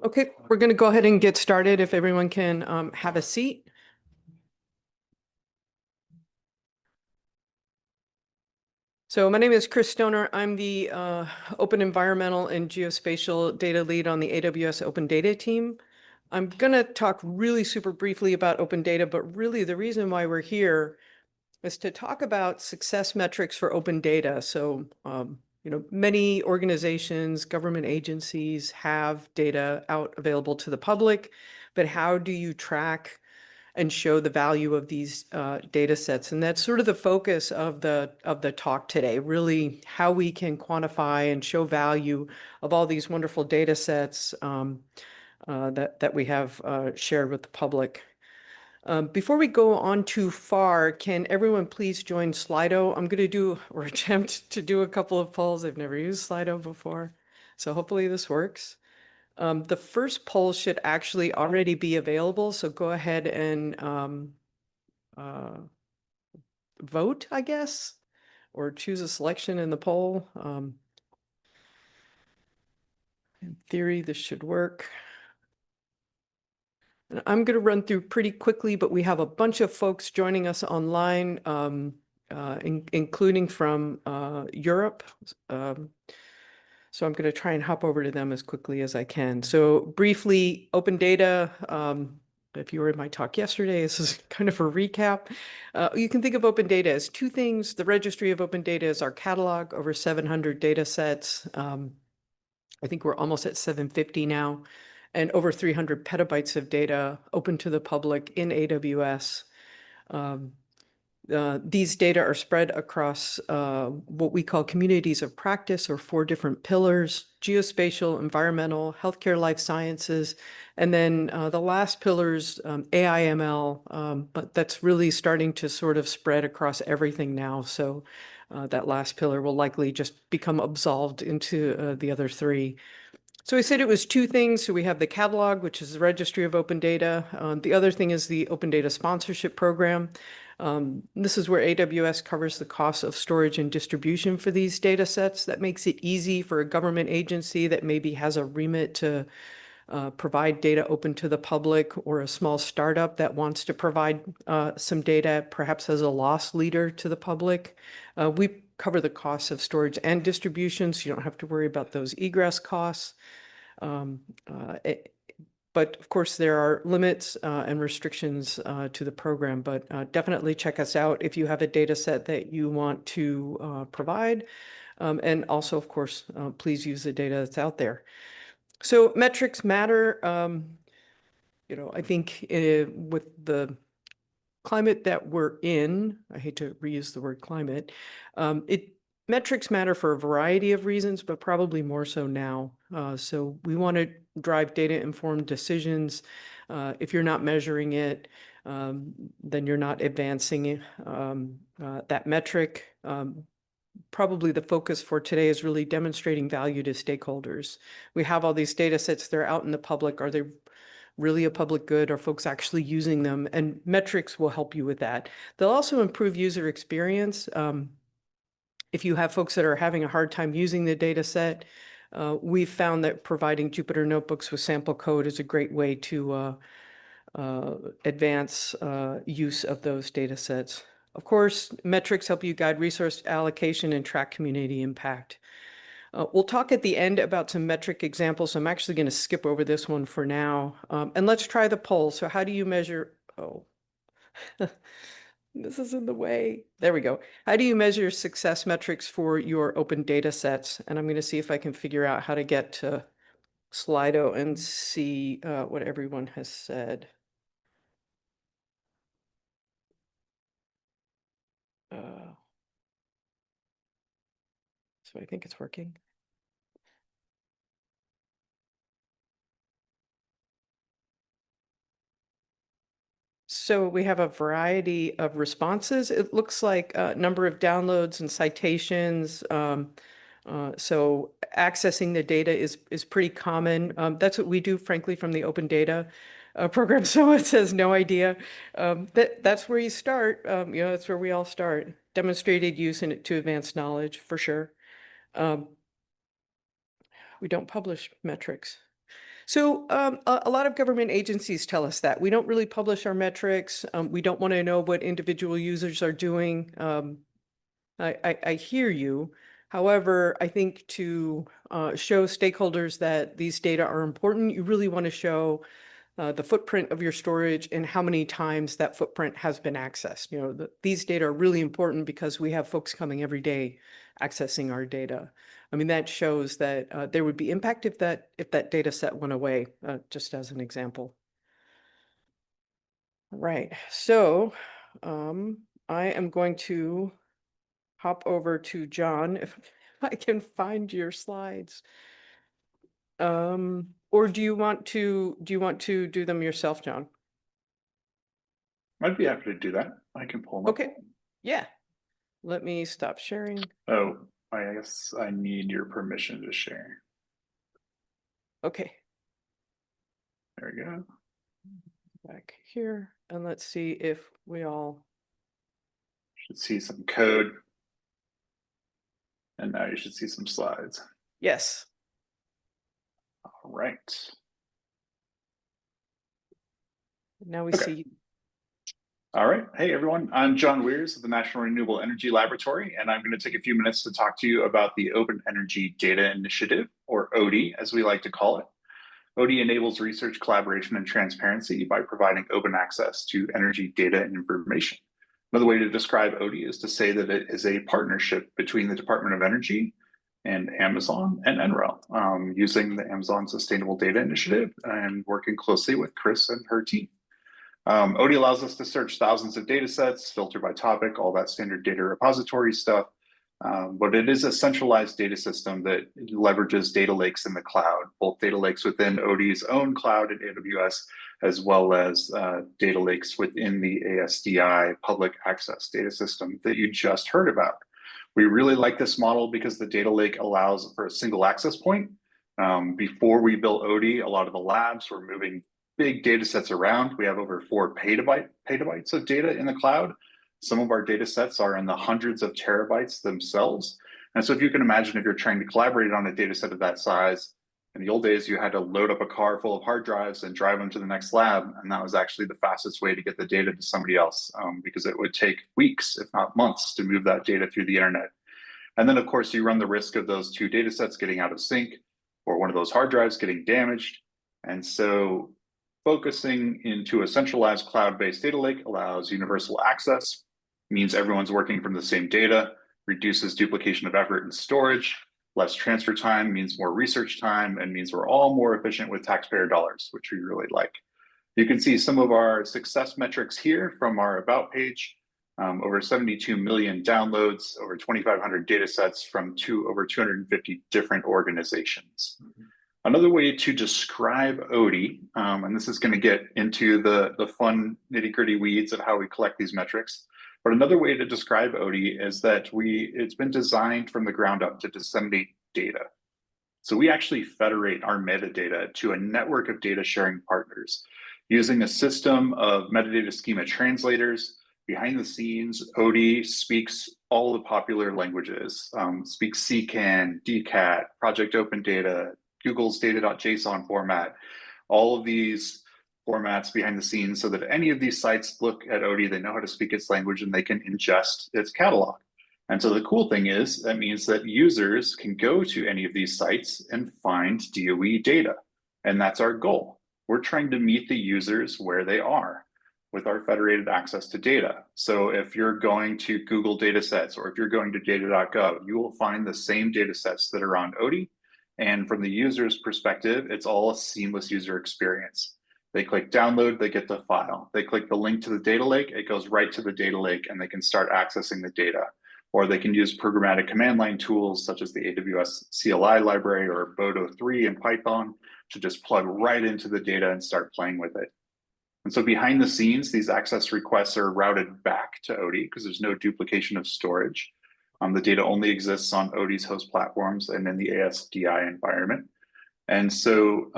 Okay, we're going to go ahead and get started if everyone can have a seat. So my name is Chris Stoner. I'm the Open Environmental and Geospatial Data Lead on the AWS Open Data team. I'm going to talk really super briefly about open data, but really the reason why we're here is to talk about success metrics for open data. So, many organizations, government agencies have data out available to the public, but how do you track and show the value of these data sets? And that's sort of the focus of the talk today, really how we can quantify and show value of all these wonderful data sets that we have shared with the public. Before we go on too far, can everyone please join Slido? I'm going to do or attempt to do a couple of polls. I've never used Slido before, so hopefully this works. The first poll should actually already be available, so go ahead and vote, I guess, or choose a selection in the poll. In theory, this should work. And I'm going to run through pretty quickly, but we have a bunch of folks joining us online, including from Europe. So I'm going to try and hop over to them as quickly as I can. So briefly, open data. If you were in my talk yesterday, this is kind of a recap. You can think of open data as two things. The registry of open data is our catalog, over 700 data sets. I think we're almost at 750 now, and over 300 petabytes of data open to the public in AWS. These data are spread across what we call communities of practice, or 4 different pillars: geospatial, environmental, healthcare, life sciences, and then the last pillars, AI, ML, but that's really starting to sort of spread across everything now. So that last pillar will likely just become absolved into the other 3. So I said it was 2 things. So we have the catalog, which is the registry of open data. The other thing is the Open Data Sponsorship Program. This is where AWS covers the cost of storage and distribution for these data sets. That makes it easy for a government agency that maybe has a remit to provide data open to the public, or a small startup that wants to provide some data, perhaps as a loss leader to the public. We cover the costs of storage and distribution, so you don't have to worry about those egress costs. But of course, there are limits and restrictions to the program, but definitely check us out if you have a data set that you want to provide. And also, of course, please use the data that's out there. So metrics matter. I think with the climate that we're in, I hate to reuse the word climate, metrics matter for a variety of reasons, but probably more so now. So we want to drive data-informed decisions. If you're not measuring it, then you're not advancing that metric. Probably the focus for today is really demonstrating value to stakeholders. We have all these data sets, they're out in the public. Are they really a public good? Are folks actually using them? And metrics will help you with that. They'll also improve user experience. If you have folks that are having a hard time using the data set, we've found that providing Jupyter Notebooks with sample code is a great way to advance use of those data sets. Of course, metrics help you guide resource allocation and track community impact. We'll talk at the end about some metric examples. So I'm actually going to skip over this one for now. And let's try the poll. So how do you measure? Oh, this is in the way. There we go. How do you measure success metrics for your open data sets? And I'm going to see if I can figure out how to get to Slido and see what everyone has said. So I think it's working. So we have a variety of responses. It looks like a number of downloads and citations. So accessing the data is pretty common. That's what we do, frankly, from the open data program. So it says no idea. That's where you start. That's where we all start. Demonstrated use in it to advance knowledge, for sure. We don't publish metrics. So a lot of government agencies tell us that we don't really publish our metrics. We don't want to know what individual users are doing. I hear you. However, I think to show stakeholders that these data are important, you really want to show the footprint of your storage and how many times that footprint has been accessed. These data are really important because we have folks coming every day accessing our data. I mean, that shows that there would be impact if that data set went away, just as an example. Right. So I am going to hop over to John if I can find your slides. Or do you want to do them yourself, John? I'd be happy to do that. I can pull them up. Okay. Yeah. Let me stop sharing. Oh, I guess I need your permission to share. Okay. There we go. Back here, and let's see if we all Should see some code. And now you should see some slides. yes. All right. Now we Okay. see. All right. Hey, everyone. I'm John Weirs of the National Renewable Energy Laboratory, and I'm going to take a few minutes to talk to you about the Open Energy Data Initiative, or ODI, as we like to call it. ODI enables research, collaboration, and transparency by providing open access to energy data and information. Another way to describe ODI is to say that it is a partnership between the Department of Energy and Amazon and NREL, using the Amazon Sustainable Data Initiative and working closely with Chris and her team. ODI allows us to search thousands of data sets, filter by topic, all that standard data repository stuff. But it is a centralized data system that leverages data lakes in the cloud, both data lakes within ODI's own cloud at AWS, as well as data lakes within the ASDI public access data system that you just heard about. We really like this model because the data lake allows for a single access point. Before we built ODI, a lot of the labs were moving big data sets around. We have over 4 petabytes of data in the cloud. Some of our data sets are in the hundreds of terabytes themselves. And so if you can imagine, if you're trying to collaborate on a data set of that size, in the old days, you had to load up a car full of hard drives and drive them to the next lab. And that was actually the fastest way to get the data to somebody else, because it would take weeks, if not months, to move that data through the internet. And then, of course, you run the risk of those 2 data sets getting out of sync or one of those hard drives getting damaged. And so focusing into a centralized cloud-based data lake allows universal access, means everyone's working from the same data, reduces duplication of effort and storage, less transfer time means more research time, and means we're all more efficient with taxpayer dollars, which we really like. You can see some of our success metrics here from our About page. Over 72 million downloads, over 2,500 data sets from over 250 different organizations. Another way to describe ODI, and this is going to get into the fun nitty-gritty weeds of how we collect these metrics, but another way to describe ODI is that it's been designed from the ground up to disseminate data. So we actually federate our metadata to a network of data sharing partners using a system of metadata schema translators. Behind the scenes, ODI speaks all the popular languages, speaks CCAN, DCAT, Project Open Data, Google's data.json format, all of these formats behind the scenes so that any of these sites look at ODI, they know how to speak its language and they can ingest its catalog. And so the cool thing is that means that users can go to any of these sites and find DOE data. And that's our goal. We're trying to meet the users where they are with our federated access to data. So if you're going to Google datasets or if you're going to data.gov, you will find the same datasets that are on ODI. And from the user's perspective, it's all a seamless user experience. They click download, they get the file. They click the link to the data lake, it goes right to the data lake and they can start accessing the data. Or they can use programmatic command line tools such as the AWS CLI library or Boto 3 in Python to just plug right into the data and start playing with it. And so behind the scenes, these access requests are routed back to ODI because there's no duplication of storage. The data only exists on ODI's host platforms and in the ASDI environment. And so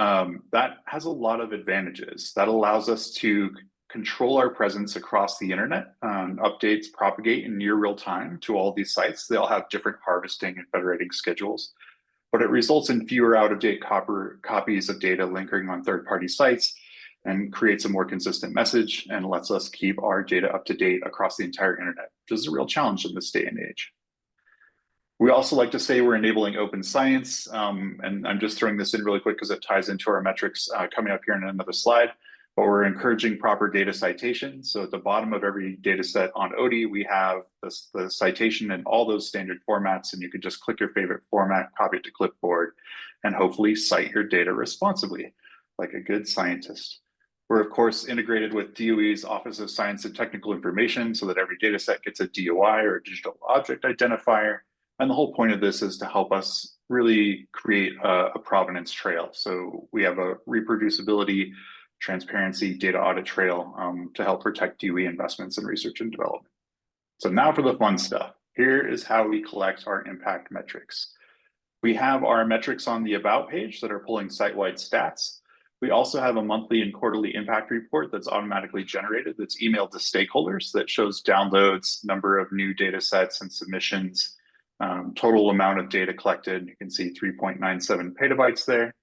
that has a lot of advantages. That allows us to control our presence across the internet. Updates propagate in near real time to all these sites. They all have different harvesting and federating schedules. but it results in fewer out-of-date copies of data lingering on third-party sites and creates a more consistent message and lets us keep our data up to date across the entire internet, which is a real challenge in this day and age. We also like to say we're enabling open science, and I'm just throwing this in really quick because it ties into our metrics coming up here in another slide, but we're encouraging proper data citation. So at the bottom of every data set on ODI, we have the citation in all those standard formats, and you can just click your favorite format, copy it to clipboard, and hopefully cite your data responsibly, like a good scientist. We're of course integrated with DOE's Office of Science and Technical Information so that every data set gets a DOI or a digital object identifier. And the whole point of this is to help us really create a provenance trail. So we have a reproducibility, transparency, data audit trail to help protect DOE investments in research and development. So now for the fun stuff. Here is how we collect our impact metrics. We have our metrics on the About page that are pulling site-wide stats. We also have a monthly and quarterly impact report that's automatically generated that's emailed to stakeholders that shows downloads, number of new data sets and submissions, total amount of data collected. You can see 3.97 petabytes there.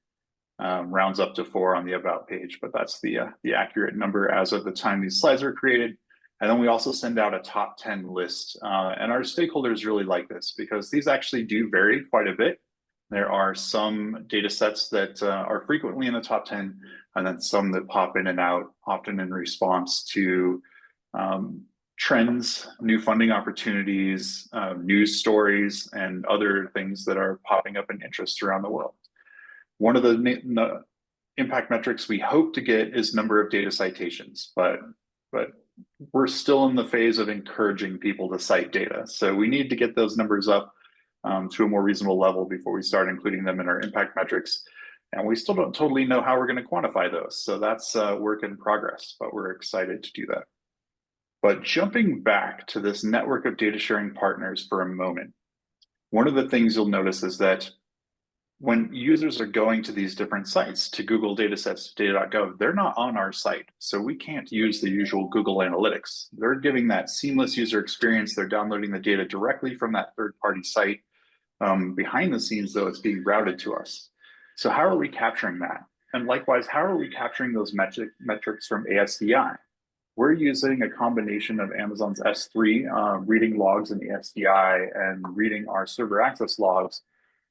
Rounds up to 4 on the About page, but that's the accurate number as of the time these slides were created. And then we also send out a top 10 list. And our stakeholders really like this because these actually do vary quite a bit. There are some data sets that are frequently in the top 10, and then some that pop in and out, often in response to trends, new funding opportunities, news stories, and other things that are popping up in interest around the world. One of the impact metrics we hope to get is number of data citations, but we're still in the phase of encouraging people to cite data. So we need to get those numbers up to a more reasonable level before we start including them in our impact metrics. And we still don't totally know how we're going to quantify those. So that's work in progress, but we're excited to do that. But jumping back to this network of data sharing partners for a moment, one of the things you'll notice is that when users are going to these different sites, to Google Datasets, data.gov, they're not on our site. So we can't use the usual Google Analytics. They're giving that seamless user experience. They're downloading the data directly from that third-party site. Behind the scenes, though, it's being routed to us. So how are we capturing that? And likewise, how are we capturing those metrics from ASDI? We're using a combination of Amazon's S3, reading logs in ASDI and reading our server access logs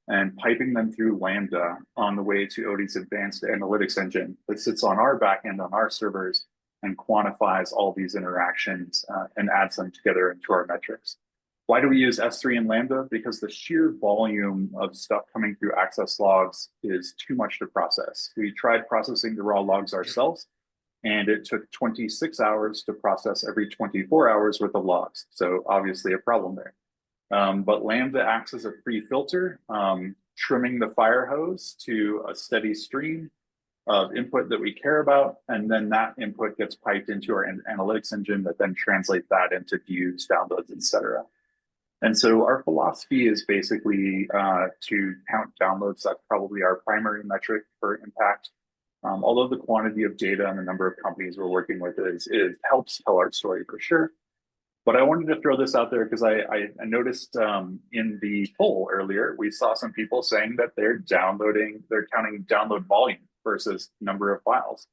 and piping them through Lambda on the way to ODI's advanced analytics engine that sits on our backend on our servers and quantifies all these interactions and adds them together into our metrics. Why do we use S3 and Lambda? Because the sheer volume of stuff coming through access logs is too much to process. We tried processing the raw logs ourselves, and it took 26 hours to process every 24 hours worth of logs. So obviously a problem there. But Lambda acts as a pre-filter, trimming the fire hose to a steady stream of input that we care about. And then that input gets piped into our analytics engine that then translates that into views, downloads, et cetera. And so our philosophy is basically to count downloads. That's probably our primary metric for impact. Although the quantity of data and the number of companies we're working with helps tell our story for sure. But I wanted to throw this out there because I noticed in the poll earlier, we saw some people saying that they're counting download volume versus number of files.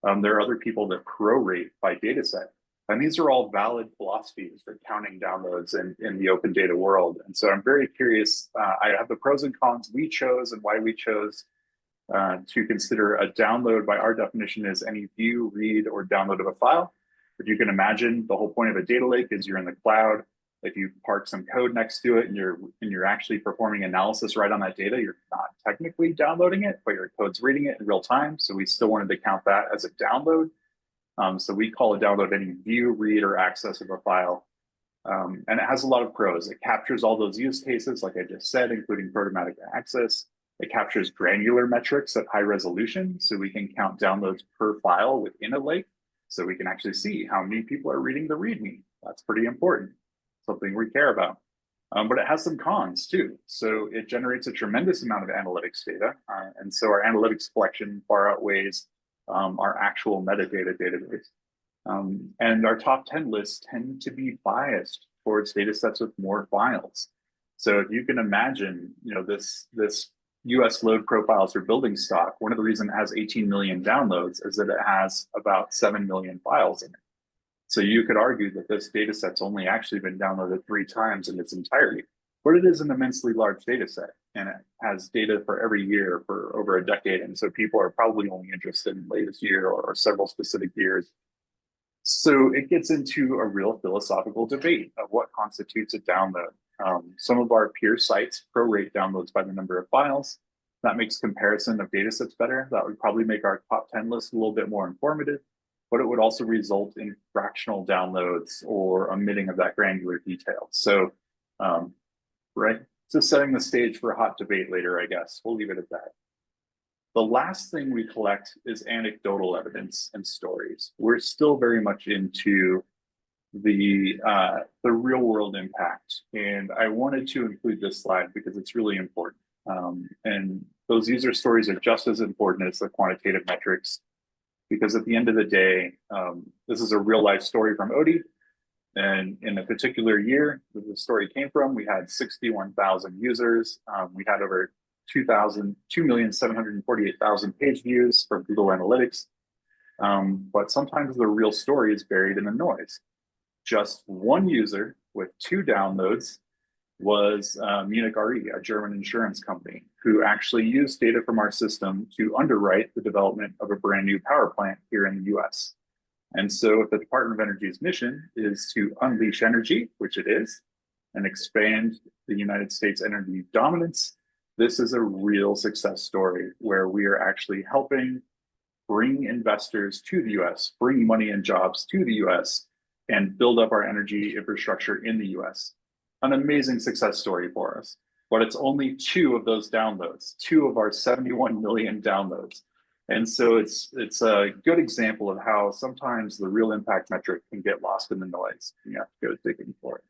There are other people that prorate by data set. And these are all valid philosophies for counting downloads in the open data world. And so I'm very curious, I have the pros and cons we chose and why we chose to consider a download by our definition is any view, read, or download of a file. If you can imagine, the whole point of a data lake is you're in the cloud. If you park some code next to it and you're actually performing analysis right on that data, you're not technically downloading it, but your code's reading it in real time. So we still wanted to count that as a download. So we call a download any view, read, or access of a file. And it has a lot of pros. It captures all those use cases, like I just said, including programmatic access. It captures granular metrics at high resolution, so we can count downloads per file within a lake. So we can actually see how many people are reading the README. That's pretty important, something we care about. But it has some cons too. So it generates a tremendous amount of analytics data. And so our analytics collection far outweighs our actual metadata database. And our top 10 lists tend to be biased towards data sets with more files. So if you can imagine, this US load profiles for building stock, one of the reasons it has 18 million downloads is that it has about 7 million files in it. So you could argue that this data set's only actually been downloaded 3 times in its entirety, but it is an immensely large data set and it has data for every year for over a decade. And so people are probably only interested in the latest year or several specific years. So it gets into a real philosophical debate of what constitutes a download. Some of our peer sites prorate downloads by the number of files. That makes comparison of data sets better. That would probably make our top 10 list a little bit more informative, but it would also result in fractional downloads or omitting of that granular detail. So, right, so setting the stage for a hot debate later, I guess. We'll leave it at that. The last thing we collect is anecdotal evidence and stories. We're still very much into the real world impact, and I wanted to include this slide because it's really important. And those user stories are just as important as the quantitative metrics, because at the end of the day, this is a real life story from Odie. And in a particular year that the story came from, we had 61,000 users. We had over 2,748,000 page views from Google Analytics. But sometimes the real story is buried in the noise. Just one user with 2 downloads was Munich Re, a German insurance company, who actually used data from our system to underwrite the development of a brand new power plant here in the US. And so if the Department of Energy's mission is to unleash energy, which it is, and expand the United States energy dominance, this is a real success story where we are actually helping bring investors to the US, bring money and jobs to the US, and build up our energy infrastructure in the US. An amazing success story for us, but it's only 2 of those downloads, 2 of our 71 million downloads. And so it's a good example of how sometimes the real impact metric can get lost in the noise. You have to go digging for it.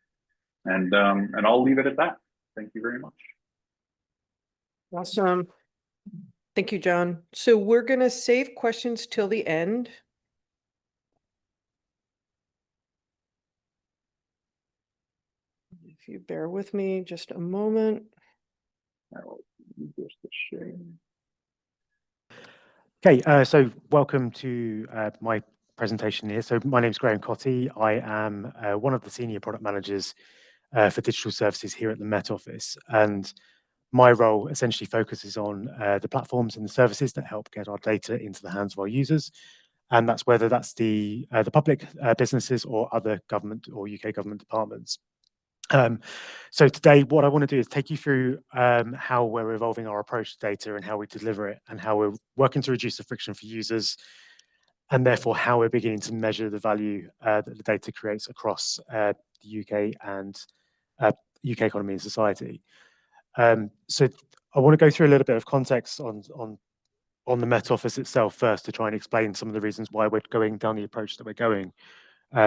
And I'll leave it at that. Thank you very much. Awesome. Thank you, John. So we're going to save questions till the end. If you bear with me just a moment. I will just share. Okay, so welcome to my presentation here. So my name is Graham Cotty. I am one of the senior product managers for digital services here at the Met Office. And my role essentially focuses on the platforms and the services that help get our data into the hands of our users. And that's whether that's the public businesses or other government or UK government departments. So today, what I want to do is take you through how we're evolving our approach to data and how we deliver it, and how we're working to reduce the friction for users, and therefore how we're beginning to measure the value that the data creates across the UK and UK economy and society. So I want to go through a little bit of context on the Met Office itself first, to try and explain some of the reasons why we're going down the approach that we're going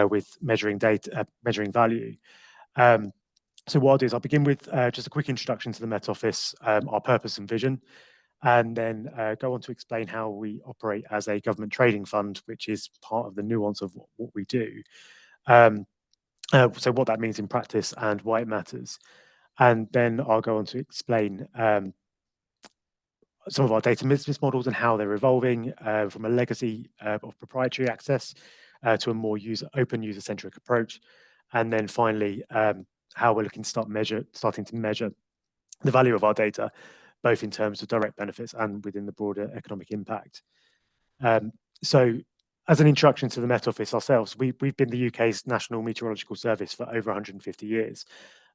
with measuring data, measuring value. So what I'll do is I'll begin with just a quick introduction to the Met Office, our purpose and vision, and then go on to explain how we operate as a government trading fund, which is part of the nuance of what we do. So what that means in practice and why it matters. And then I'll go on to explain some of our data business models and how they're evolving from a legacy of proprietary access to a more open user-centric approach. And then finally, how we're looking to starting to measure the value of our data, both in terms of direct benefits and within the broader economic impact. So as an introduction to the Met Office ourselves, we've been the UK's National Meteorological Service for over 150 years.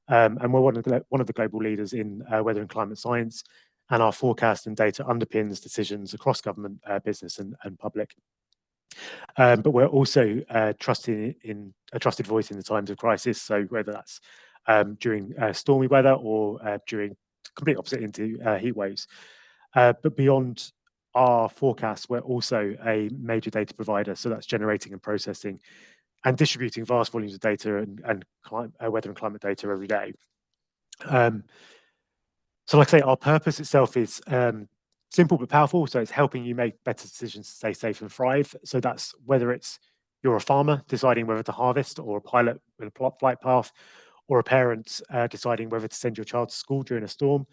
And we're one of the global leaders in weather and climate science, and our forecast and data underpins decisions across government, business and public. But we're also a trusted voice in the times of crisis. So whether that's during stormy weather or during complete opposite into heat waves. But beyond our forecasts, we're also a major data provider. So that's generating and processing and distributing vast volumes of data and weather and climate data every day. So like I say, our purpose itself is simple but powerful. So it's helping you make better decisions to stay safe and thrive. So that's whether it's you're a farmer deciding whether to harvest, or a pilot with a flight path, or a parent deciding whether to send your child to school during a storm.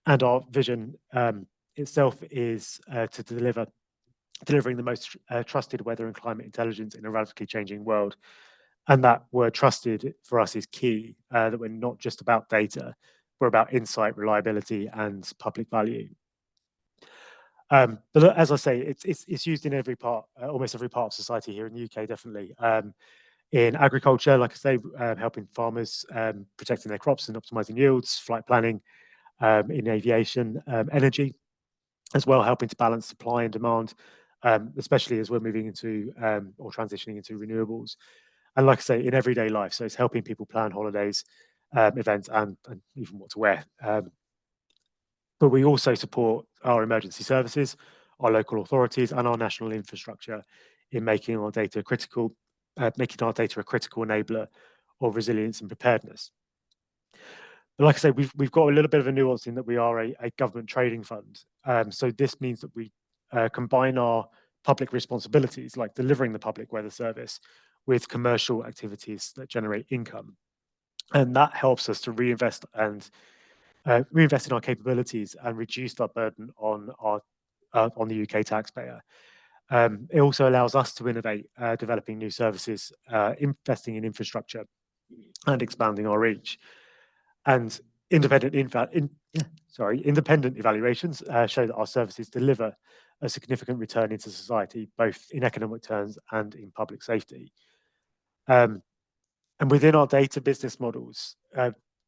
And our vision itself is to delivering the most trusted weather and climate intelligence in a radically changing world. And that word trusted for us is key, that we're not just about data, we're about insight, reliability, and public value. But as I say, it's used in every part, almost every part of society here in the UK, definitely. In agriculture, like I say, helping farmers, protecting their crops and optimizing yields, flight planning, in aviation, energy, as well, helping to balance supply and demand, especially as we're moving into or transitioning into renewables. And like I say, in everyday life, so it's helping people plan holidays, events, and even what to wear. But we also support our emergency services, our local authorities, and our national infrastructure in making our data critical, making our data a critical enabler of resilience and preparedness. But like I say, we've got a little bit of a nuance in that we are a government trading fund. So this means that we combine our public responsibilities, like delivering the public weather service, with commercial activities that generate income. And that helps us to reinvest in our capabilities and reduce our burden on the UK taxpayer. It also allows us to innovate, developing new services, investing in infrastructure, and expanding our reach. And independent evaluations show that our services deliver a significant return into society, both in economic terms and in public safety. And within our data business models,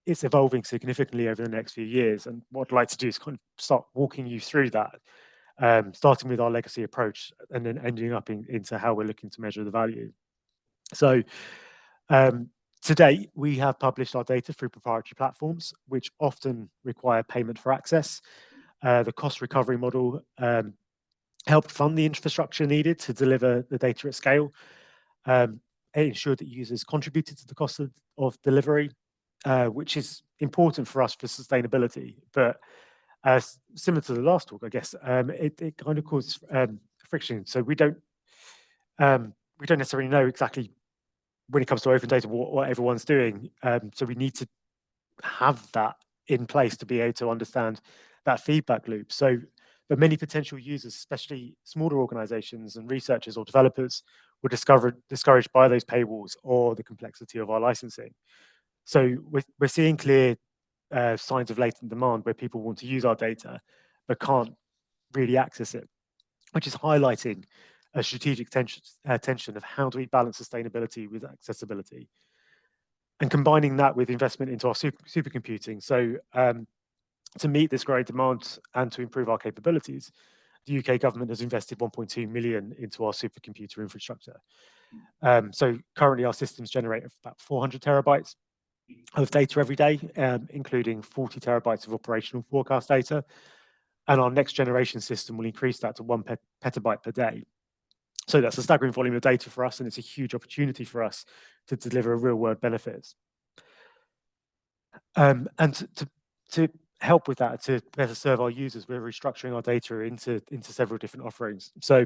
it's evolving significantly over the next few years. And what I'd like to do is kind of start walking you through that, starting with our legacy approach and then ending up into how we're looking to measure the value. So to date, we have published our data through proprietary platforms, which often require payment for access. The cost recovery model helped fund the infrastructure needed to deliver the data at scale. It ensured that users contributed to the cost of delivery, which is important for us for sustainability. But similar to the last talk, I guess, it kind of causes friction. So we don't necessarily know exactly when it comes to open data what everyone's doing. So we need to have that in place to be able to understand that feedback loop. So, but many potential users, especially smaller organizations and researchers or developers, were discouraged by those paywalls or the complexity of our licensing. So we're seeing clear signs of latent demand where people want to use our data but can't really access it, which is highlighting a strategic tension of how do we balance sustainability with accessibility, and combining that with investment into our supercomputing. So to meet this growing demand and to improve our capabilities, the UK government has invested 1.2 million into our supercomputer infrastructure. So currently our systems generate about 400 terabytes of data every day, including 40 terabytes of operational forecast data. And our next generation system will increase that to 1 petabyte per day. So that's a staggering volume of data for us, and it's a huge opportunity for us to deliver real world benefits. And to help with that, to better serve our users, we're restructuring our data into several different offerings. So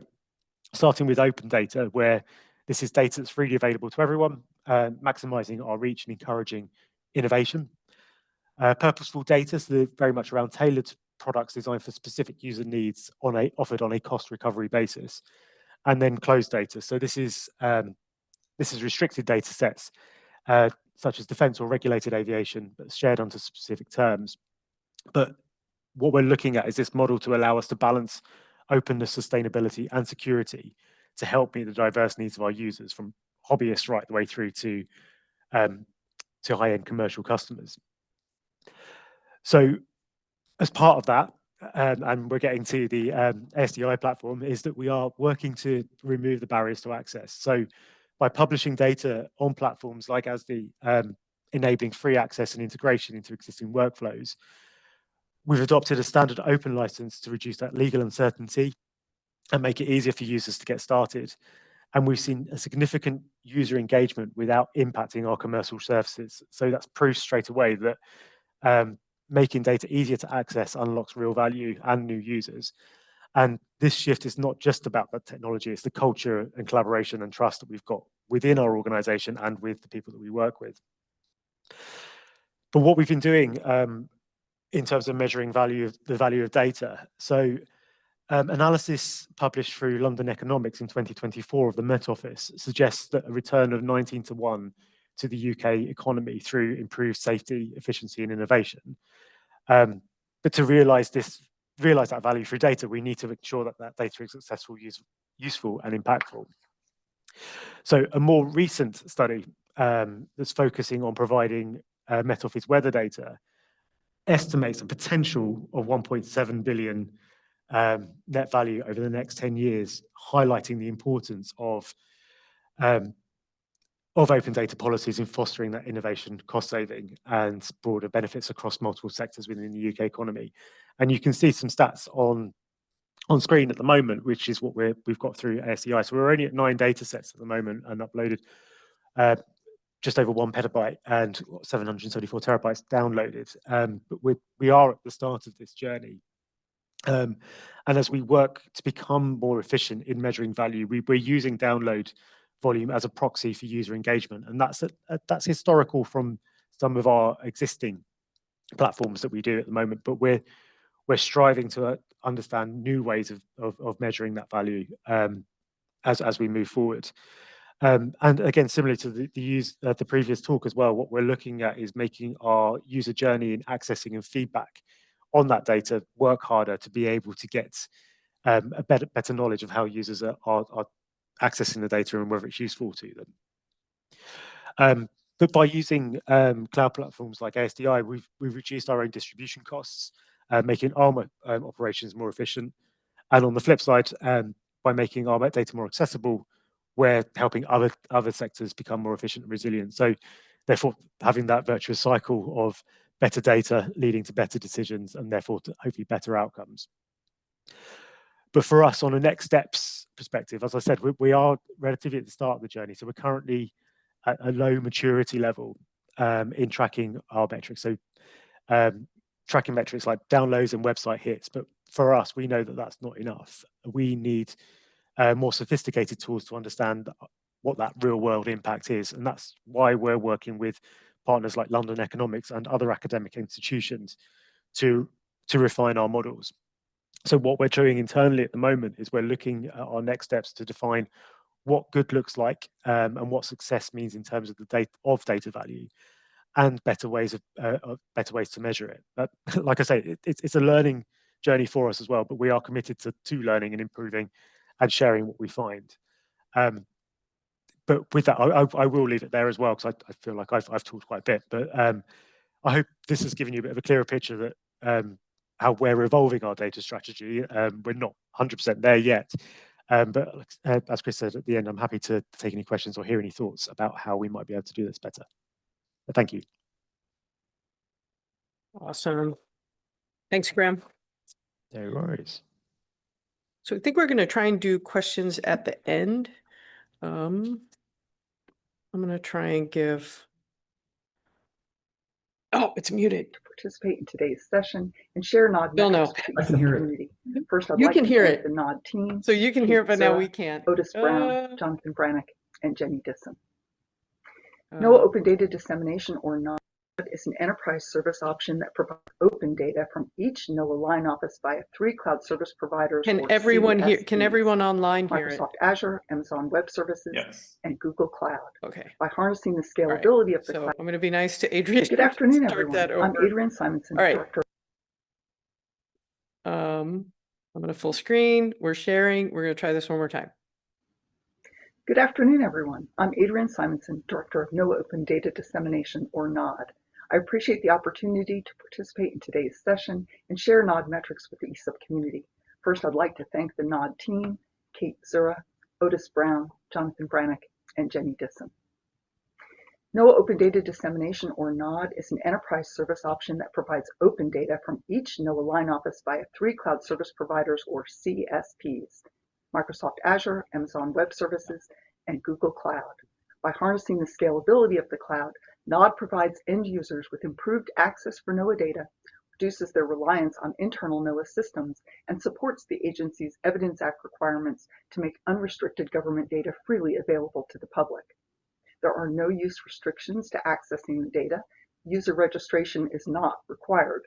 starting with open data, where this is data that's freely available to everyone, maximizing our reach and encouraging innovation. Purposeful data, so they're very much around tailored products designed for specific user needs offered on a cost recovery basis. And then closed data. So this is restricted data sets, such as defense or regulated aviation, but shared under specific terms. But what we're looking at is this model to allow us to balance openness, sustainability, and security to help meet the diverse needs of our users, from hobbyists right the way through to high-end commercial customers. So as part of that, and we're getting to the SDI platform, is that we are working to remove the barriers to access. So by publishing data on platforms like ASDI, enabling free access and integration into existing workflows, we've adopted a standard open license to reduce that legal uncertainty and make it easier for users to get started. And we've seen a significant user engagement without impacting our commercial services. So that's proof straight away that making data easier to access unlocks real value and new users. And this shift is not just about the technology, it's the culture and collaboration and trust that we've got within our organization and with the people that we work with. But what we've been doing in terms of measuring the value of data. So analysis published through London Economics in 2024 of the Met Office suggests that a return of 19-1 to the UK economy through improved safety, efficiency, and innovation. But to realise that value through data, we need to ensure that that data is successful, useful, and impactful. So a more recent study that's focusing on providing Met Office weather data estimates a potential of 1.7 billion net value over the next 10 years, highlighting the importance of open data policies in fostering that innovation, cost saving, and broader benefits across multiple sectors within the UK economy. And you can see some stats on screen at the moment, which is what we've got through ASCI. So we're only at 9 data sets at the moment and uploaded just over 1 petabyte and 774 terabytes downloaded. But we are at the start of this journey. And as we work to become more efficient in measuring value, we're using download volume as a proxy for user engagement. And that's historical from some of our existing platforms that we do at the moment, but we're striving to understand new ways of measuring that value as we move forward. And again, similar to the previous talk as well, what we're looking at is making our user journey in accessing and feedback on that data work harder to be able to get a better knowledge of how users are accessing the data and whether it's useful to them. But by using cloud platforms like ASDI, we've reduced our own distribution costs, making our operations more efficient. And on the flip side, by making our data more accessible, we're helping other sectors become more efficient and resilient. So therefore, having that virtuous cycle of better data leading to better decisions and therefore to hopefully better outcomes. But for us, on a next steps perspective, as I said, we are relatively at the start of the journey. So we're currently at a low maturity level in tracking our metrics. So tracking metrics like downloads and website hits. But for us, we know that that's not enough. We need more sophisticated tools to understand what that real world impact is. And that's why we're working with partners like London Economics and other academic institutions to refine our models. So what we're doing internally at the moment is we're looking at our next steps to define what good looks like and what success means in terms of the data value and better ways to measure it. But like I say, it's a learning journey for us as well, but we are committed to learning and improving and sharing what we find. But with that, I will leave it there as well, because I feel like I've talked quite a bit. But I hope this has given you a bit of a clearer picture that how we're evolving our data strategy. We're not 100% there yet. But as Chris said at the end, I'm happy to take any questions or hear any thoughts about how we might be able to do this better. But thank you. Awesome. Thanks, Graham. No worries. So I think we're going to try and do questions at the end. I'm going to try and give... Oh, it's muted. To participate in today's session and share NOD Still no. metrics with the community. First, I'd You like can to hear thank it. the NOD team. So you can hear it, but now Zura, we can't. Otis Brown, Jonathan Brannick, and Jenny Disson. Uh, NOAA Open Data Dissemination, or NOD, is an enterprise service option that provides open data from each NOAA line office via 3 cloud service providers. Can or everyone hear? CSPs, Can everyone online hear it? Microsoft Azure, Amazon Web Services, Yes. and Google Cloud. Okay. By harning the All right. scalability of the So cloud. I'm going to be nice to Adrian. Good afternoon, Start everyone. that I'm over. Adrian Simonson, All right. Director. I'm going to full screen. We're sharing. We're going to try this one more time. Good afternoon, everyone. I'm Adrian Simonson, Director of NOAA Open Data Dissemination, or NOD. I appreciate the opportunity to participate in today's session and share NOD metrics with the ESUP community. First, I'd like to thank the NOD team, Kate Zura, Otis Brown, Jonathan Brannick, and Jenny Disson. NOAA Open Data Dissemination, or NOD, is an enterprise service option that provides open data from each NOAA line office via 3 cloud service providers, or CSPs, Microsoft Azure, Amazon Web Services, and Google Cloud. By harnessing the scalability of the cloud, NOD provides end users with improved access for NOAA data, reduces their reliance on internal NOAA systems, and supports the agency's Evidence Act requirements to make unrestricted government data freely available to the public. There are no use restrictions to accessing the data. User registration is not required.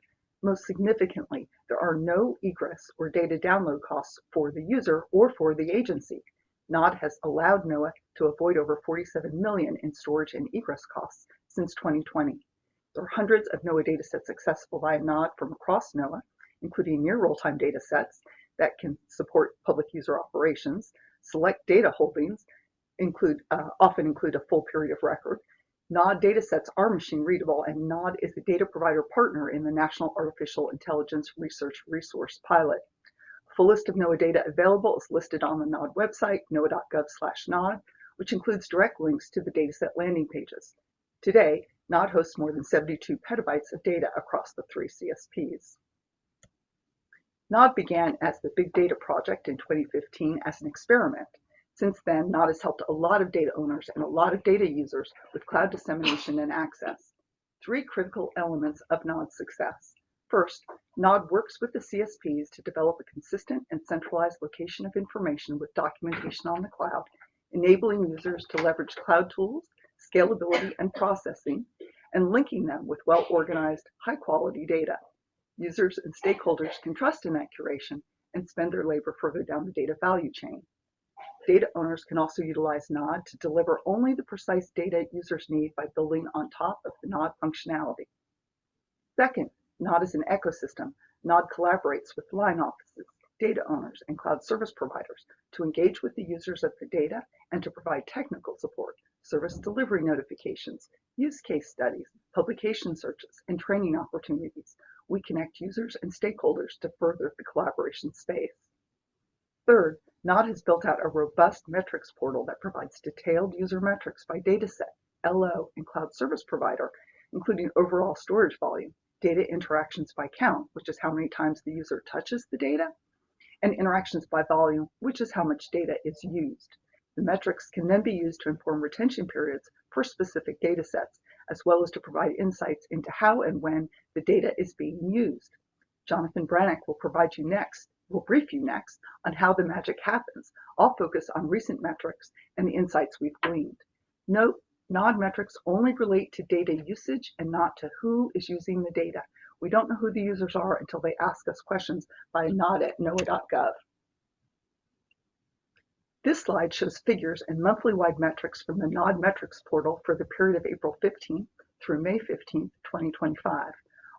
Most significantly, there are no egress or data download costs for the user or for the agency. NOD has allowed NOAA to avoid over $47 million in storage and egress costs since 2020. There are hundreds of NOAA datasets accessible via NOD from across NOAA, including near real-time datasets that can support public user operations. Select data holdings often include a full period of record. NOD datasets are machine readable, and NOD is a data provider partner in the National Artificial Intelligence Research Resource Pilot. A full list of NOAA data available is listed on the NOD website, noaa.gov/NOD, which includes direct links to the dataset landing pages. Today, NOD hosts more than 72 petabytes of data across the 3 CSPs. NOD began as the Big Data Project in 2015 as an experiment. Since then, NOD has helped a lot of data owners and a lot of data users with cloud dissemination and access. 3 critical elements of NOD's success. First, NOD works with the CSPs to develop a consistent and centralized location of information with documentation on the cloud, enabling users to leverage cloud tools, scalability, and processing, and linking them with well-organized, high-quality data. Users and stakeholders can trust in that curation and spend their labor further down the data value chain. Data owners can also utilize NOD to deliver only the precise data users need by building on top of the NOD functionality. Second, NOD is an ecosystem. NOD collaborates with line offices, data owners, and cloud service providers to engage with the users of the data and to provide technical support, service delivery notifications, use case studies, publication searches, and training opportunities. We connect users and stakeholders to further the collaboration space. Third, NOD has built out a robust metrics portal that provides detailed user metrics by dataset, LO, and cloud service provider, including overall storage volume, data interactions by count, which is how many times the user touches the data, and interactions by volume, which is how much data is used. The metrics can then be used to inform retention periods for specific datasets, as well as to provide insights into how and when the data is being used. Jonathan Brannock will brief you next on how the magic happens. I'll focus on recent metrics and the insights we've gleaned. Note, NOD metrics only relate to data usage and not to who is using the data. We don't know who the users are until they ask us questions via nod@noaa.gov. This slide shows figures and monthly-wide metrics from the NOD metrics portal for the period of April 15th through May 15th, 2025.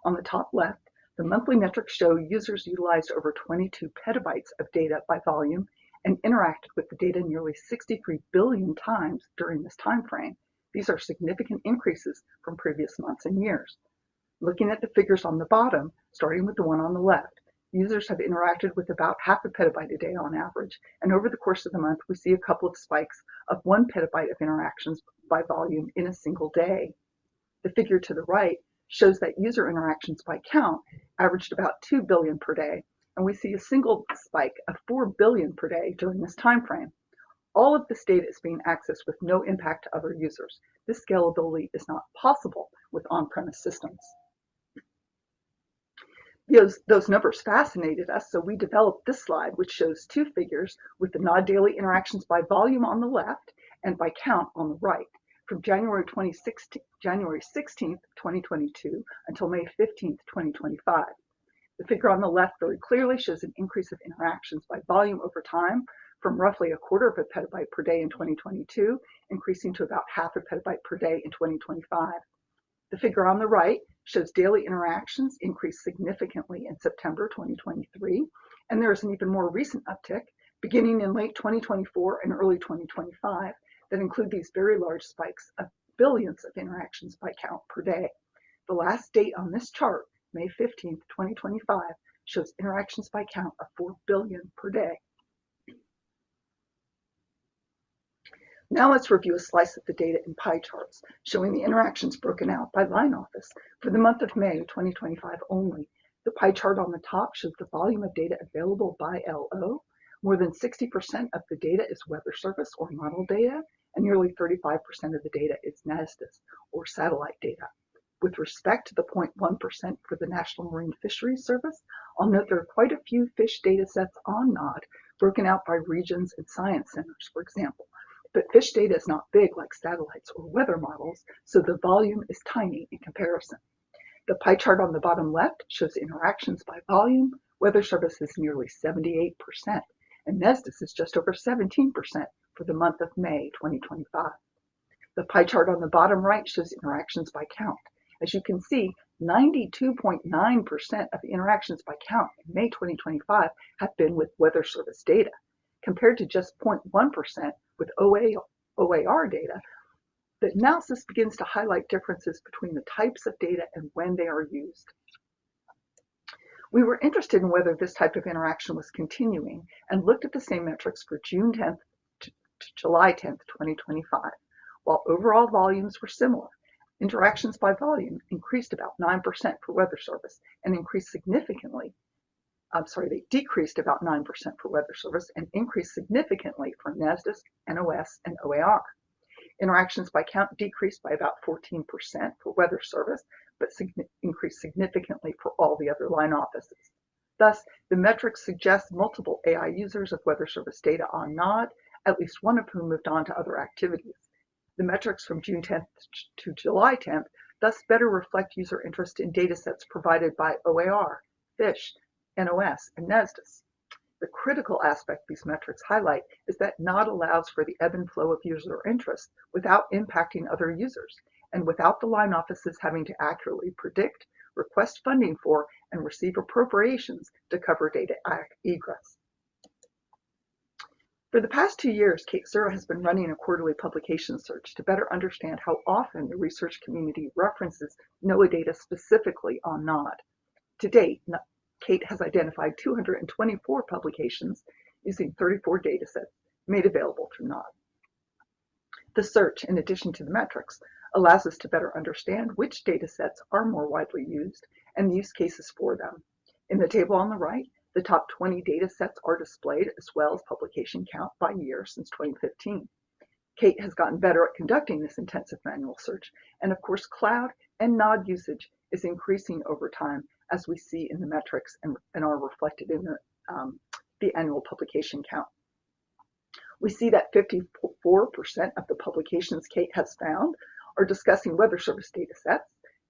On the top left, the monthly metrics show users utilized over 22 petabytes of data by volume and interacted with the data nearly 63 billion times during this time frame. These are significant increases from previous months and years. Looking at the figures on the bottom, starting with the one on the left, users have interacted with about half a petabyte a day on average, and over the course of the month, we see a couple of spikes of 1 petabyte of interactions by volume in a single day. The figure to the right shows that user interactions by count averaged about 2 billion per day, and we see a single spike of 4 billion per day during this time frame. All of this data is being accessed with no impact to other users. This scalability is not possible with on-premise systems. Those numbers fascinated us, so we developed this slide, which shows 2 figures with the NOD daily interactions by volume on the left and by count on the right, from January 16th, 2022 until May 15th, 2025. The figure on the left very clearly shows an increase of interactions by volume over time from roughly 1/4 of a petabyte per day in 2022, increasing to about 1/2 a petabyte per day in 2025. The figure on the right shows daily interactions increased significantly in September 2023, and there is an even more recent uptick beginning in late 2024 and early 2025 that include these very large spikes of billions of interactions by count per day. The last date on this chart, May 15th, 2025, shows interactions by count of 4 billion per day. Now let's review a slice of the data in pie charts, showing the interactions broken out by line office for the month of May 2025 only. The pie chart on the top shows the volume of data available by LO. More than 60% of the data is weather service or model data, and nearly 35% of the data is NASDAS or satellite data. With respect to the 0.1% for the National Marine Fisheries Service, I'll note there are quite a few fish data sets on NOD, broken out by regions and science centers, for example. But fish data is not big like satellites or weather models, so the volume is tiny in comparison. The pie chart on the bottom left shows interactions by volume. Weather Service is nearly 78%, and NESDIS is just over 17% for the month of May 2025. The pie chart on the bottom right shows interactions by count. As you can see, 92.9% of the interactions by count in May 2025 have been with Weather Service data, compared to just 0.1% with OAR data. The analysis begins to highlight differences between the types of data and when they are used. We were interested in whether this type of interaction was continuing and looked at the same metrics for June 10th to July 10th, 2025. While overall volumes were similar, interactions by volume increased about 9% for Weather Service and increased significantly. They decreased about 9% for Weather Service and increased significantly for NESDIS, NOS, and OAR. Interactions by count decreased by about 14% for Weather Service, but increased significantly for all the other line offices. Thus, the metrics suggest multiple AI users of Weather Service data on NOD, at least one of whom moved on to other activities. The metrics from June 10th to July 10th thus better reflect user interest in datasets provided by OAR, FISH, NOS, and NESDIS. The critical aspect these metrics highlight is that NOD allows for the ebb and flow of user interest without impacting other users, and without the line offices having to accurately predict, request funding for, and receive appropriations to cover data egress. For the past 2 years, Kate Zura has been running a quarterly publication search to better understand how often the research community references NOAA data specifically on NOD. To date, Kate has identified 224 publications using 34 datasets made available through NOD. The search, in addition to the metrics, allows us to better understand which datasets are more widely used and the use cases for them. In the table on the right, the top 20 datasets are displayed, as well as publication count by year since 2015. Kate has gotten better at conducting this intensive manual search, and of course, cloud and NOD usage is increasing over time, as we see in the metrics and are reflected in the annual publication count. We see that 54% of the publications Kate has found are discussing Weather Service datasets,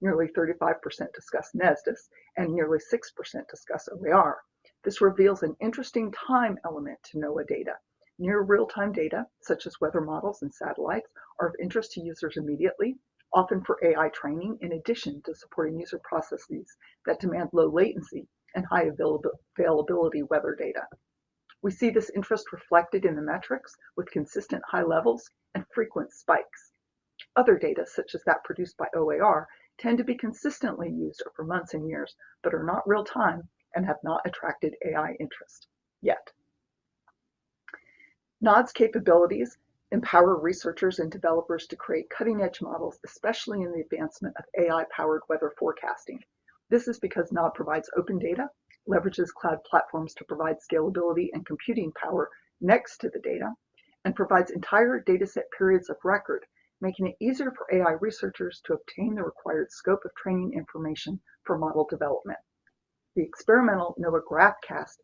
nearly 35% discuss NESDIS, and nearly 6% discuss OAR. This reveals an interesting time element to NOAA data. Near real-time data, such as weather models and satellites, are of interest to users immediately, often for AI training, in addition to supporting user processes that demand low latency and high availability weather data. We see this interest reflected in the metrics with consistent high levels and frequent spikes. Other data, such as that produced by OAR, tend to be consistently used over months and years, but are not real-time and have not attracted AI interest yet. NOD's capabilities empower researchers and developers to create cutting-edge models, especially in the advancement of AI-powered weather forecasting. This is because NOD provides open data, leverages cloud platforms to provide scalability and computing power next to the data, and provides entire dataset periods of record, making it easier for AI researchers to obtain the required scope of training information for model development. The experimental NOAA GraphCast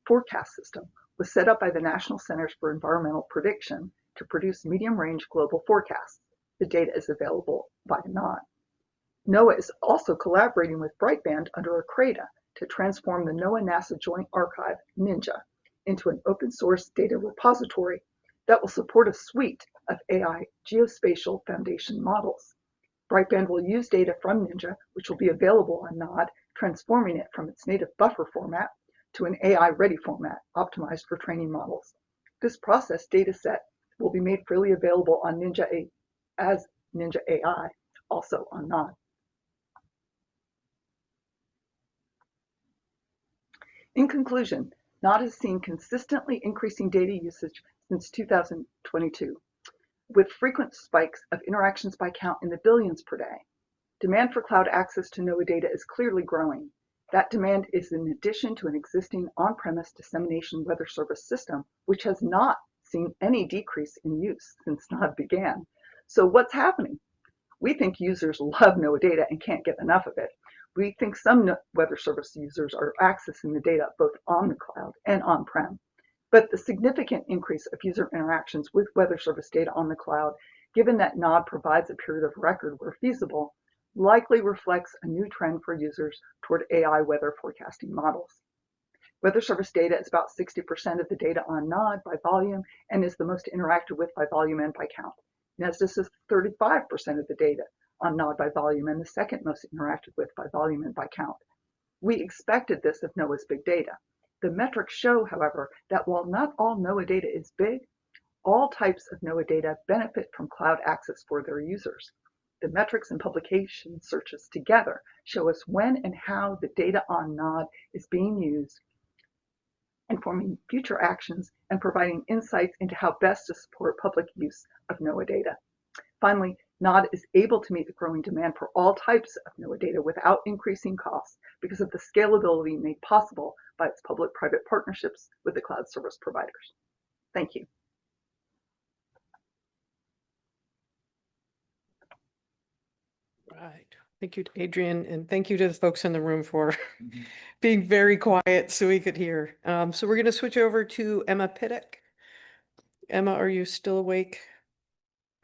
forecast system was set up by the National Centers for Environmental Prediction to produce medium-range global forecasts. The data is available via NOD. NOAA is also collaborating with Brightband under ACRADA to transform the NOAA-NASA Joint Archive, NINJA, into an open-source data repository that will support a suite of AI geospatial foundation models. Brightband will use data from NINJA, which will be available on NOD, transforming it from its native buffer format to an AI-ready format optimized for training models. This processed dataset will be made freely available on NINJA as NINJA AI, also on NOD. In conclusion, NOD has seen consistently increasing data usage since 2022, with frequent spikes of interactions by count in the billions per day. Demand for cloud access to NOAA data is clearly growing. That demand is in addition to an existing on-premise dissemination weather service system, which has not seen any decrease in use since NOD began. So what's happening? We think users love NOAA data and can't get enough of it. We think some weather service users are accessing the data both on the cloud and on-prem. But the significant increase of user interactions with weather service data on the cloud, given that NOD provides a period of record where feasible, likely reflects a new trend for users toward AI weather forecasting models. Weather Service data is about 60% of the data on Nod by volume and is the most interacted with by volume and by count. NESDIS is 35% of the data on Nod by volume and the second most interacted with by volume and by count. We expected this of NOAA's big data. The metrics show, however, that while not all NOAA data is big, all types of NOAA data benefit from cloud access for their users. The metrics and publication searches together show us when and how the data on Nod is being used, informing future actions and providing insights into how best to support public use of NOAA data. Finally, Nod is able to meet the growing demand for all types of NOAA data without increasing costs because of the scalability made possible by its public-private partnerships with the cloud service providers. Thank you. Right. Thank you, Adrian, and thank you to the folks in the room for being very quiet so we could hear. So we're going to switch over to Emma Pittock. Emma, are you still awake?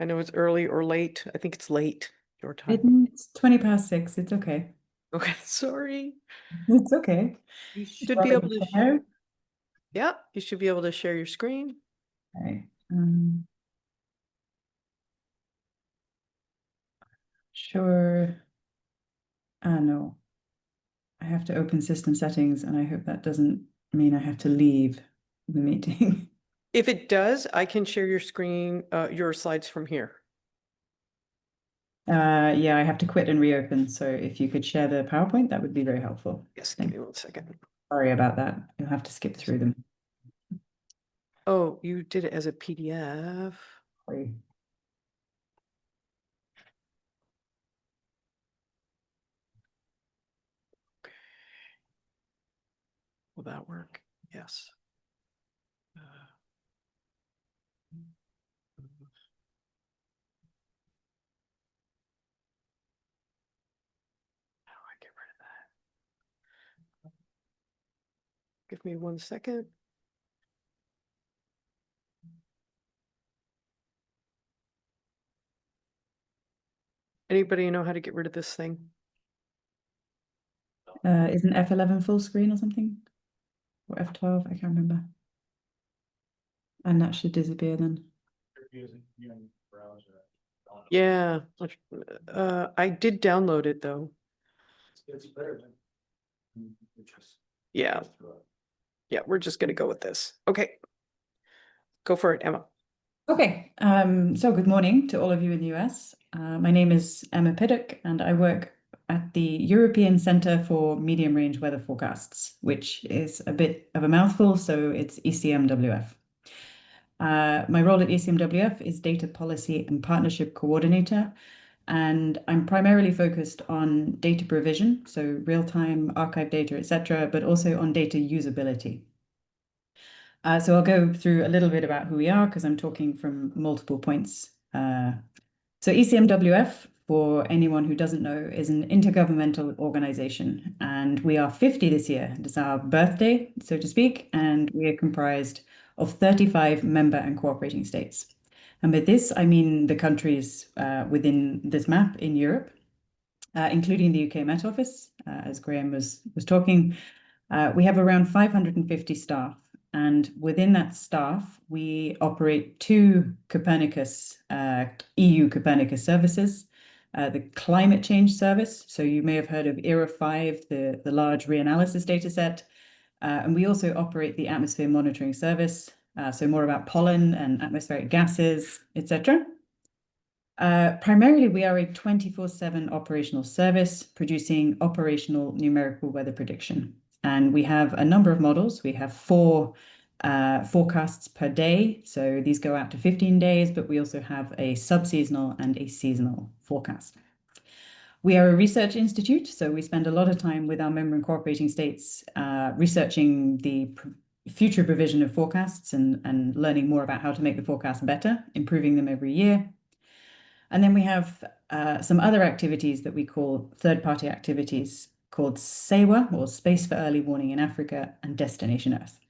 I know it's early or late. I think it's late your time. It's 20 past 6. It's okay. Okay, sorry. It's okay. You should Do you be want able me to share? Yeah, you should be able to share your screen. Okay. Sure. No. I have to open system settings, and I hope that doesn't mean I have to leave the meeting. If it does, I can share your screen, your slides from here. Yeah, I have to quit and reopen. So if you could share the PowerPoint, that would be very helpful. Yes, give me 1 second. Sorry about that. You'll have to skip through them. Oh, you did it as a PDF. Sorry. Will that work? Yes. How do I get rid of that? Give me 1 second. Anybody know how to get rid of this thing? Isn't F11 full screen or something? Or F12? I can't remember. And that should disappear then. Yeah, I did download it though. It's better than. Yeah. Yeah, we're just gonna go with this. Okay. Go for it, Emma. Okay, so good morning to all of you in the US. My name is Emma Pittock, and I work at the European Centre for Medium Range Weather Forecasts, which is a bit of a mouthful, so it's ECMWF. My role at ECMWF is Data Policy and Partnership Coordinator, and I'm primarily focused on data provision, so real-time archive data, etc., but also on data usability. So I'll go through a little bit about who we are because I'm talking from multiple points. So ECMWF, for anyone who doesn't know, is an intergovernmental organization, and we are 50 this year. It's our birthday, so to speak, and we are comprised of 35 member and cooperating states. And with this, I mean the countries within this map in Europe, including the UK Met Office, as Graham was talking. We have around 550 staff. And within that staff, we operate 2 Copernicus, EU Copernicus services, the Climate Change Service. So you may have heard of ERA5, the large reanalysis data set. And we also operate the Atmosphere Monitoring Service, so more about pollen and atmospheric gases, etc. Primarily, we are a 24/7 operational service producing operational numerical weather prediction. And we have a number of models. We have 4 forecasts per day. So these go out to 15 days, but we also have a sub-seasonal and a seasonal forecast. We are a research institute, so we spend a lot of time with our member and cooperating states researching the future provision of forecasts and learning more about how to make the forecast better, improving them every year. And then we have some other activities that we call third-party activities called SEWA, or Space for Early Warning in Africa, and Destination Earth.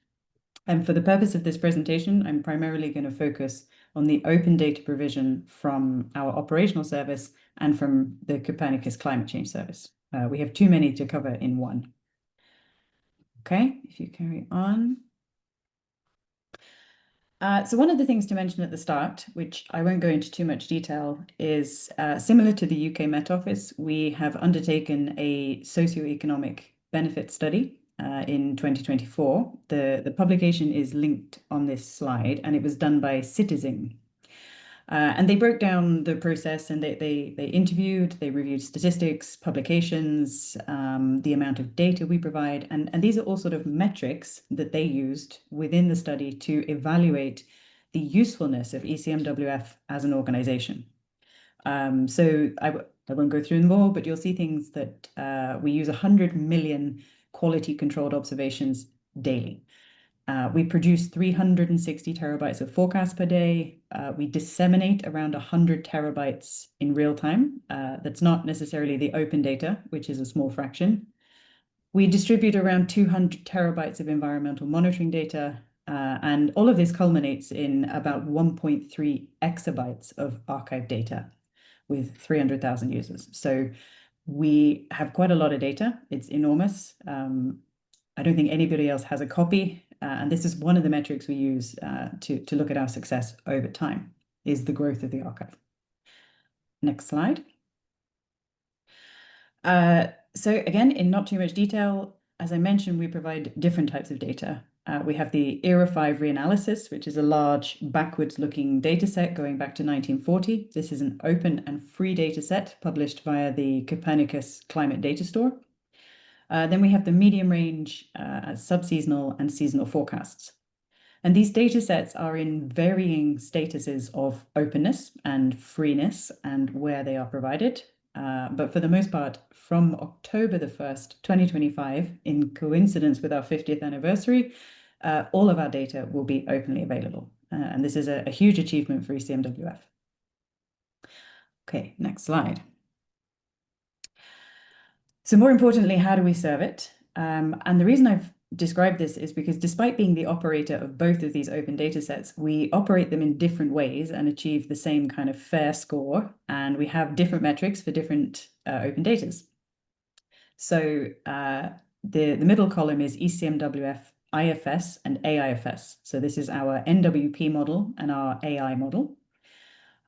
And for the purpose of this presentation, I'm primarily going to focus on the open data provision from our operational service and from the Copernicus Climate Change Service. We have too many to cover in one. Okay, if you carry on. So one of the things to mention at the start, which I won't go into too much detail, is similar to the UK Met Office, we have undertaken a socioeconomic benefit study in 2024. The publication is linked on this slide, and it was done by Citizen. And they broke down the process, and they interviewed, they reviewed statistics, publications, the amount of data we provide, and these are all sort of metrics that they used within the study to evaluate the usefulness of ECMWF as an organization. So I won't go through them all, but you'll see things that we use 100 million quality controlled observations daily. We produce 360 terabytes of forecasts per day. We disseminate around 100 terabytes in real time. That's not necessarily the open data, which is a small fraction. We distribute around 200 terabytes of environmental monitoring data, and all of this culminates in about 1.3 exabytes of archive data with 300,000 users. So we have quite a lot of data. It's enormous. I don't think anybody else has a copy. And this is one of the metrics we use to look at our success over time, is the growth of the archive. Next slide. So again, in not too much detail, as I mentioned, we provide different types of data. We have the ERA5 reanalysis, which is a large backwards-looking data set going back to 1940. This is an open and free data set published via the Copernicus Climate Data Store. Then we have the medium range, subseasonal and seasonal forecasts. And these data sets are in varying statuses of openness and freeness and where they are provided. But for the most part, from October the 1st, 2025, in coincidence with our 50th anniversary, all of our data will be openly available. And this is a huge achievement for ECMWF. Okay, next slide. So more importantly, how do we serve it? And the reason I've described this is because despite being the operator of both of these open data sets, we operate them in different ways and achieve the same kind of fair score. And we have different metrics for different open datas. So the middle column is ECMWF IFS and AIFS. So this is our NWP model and our AI model.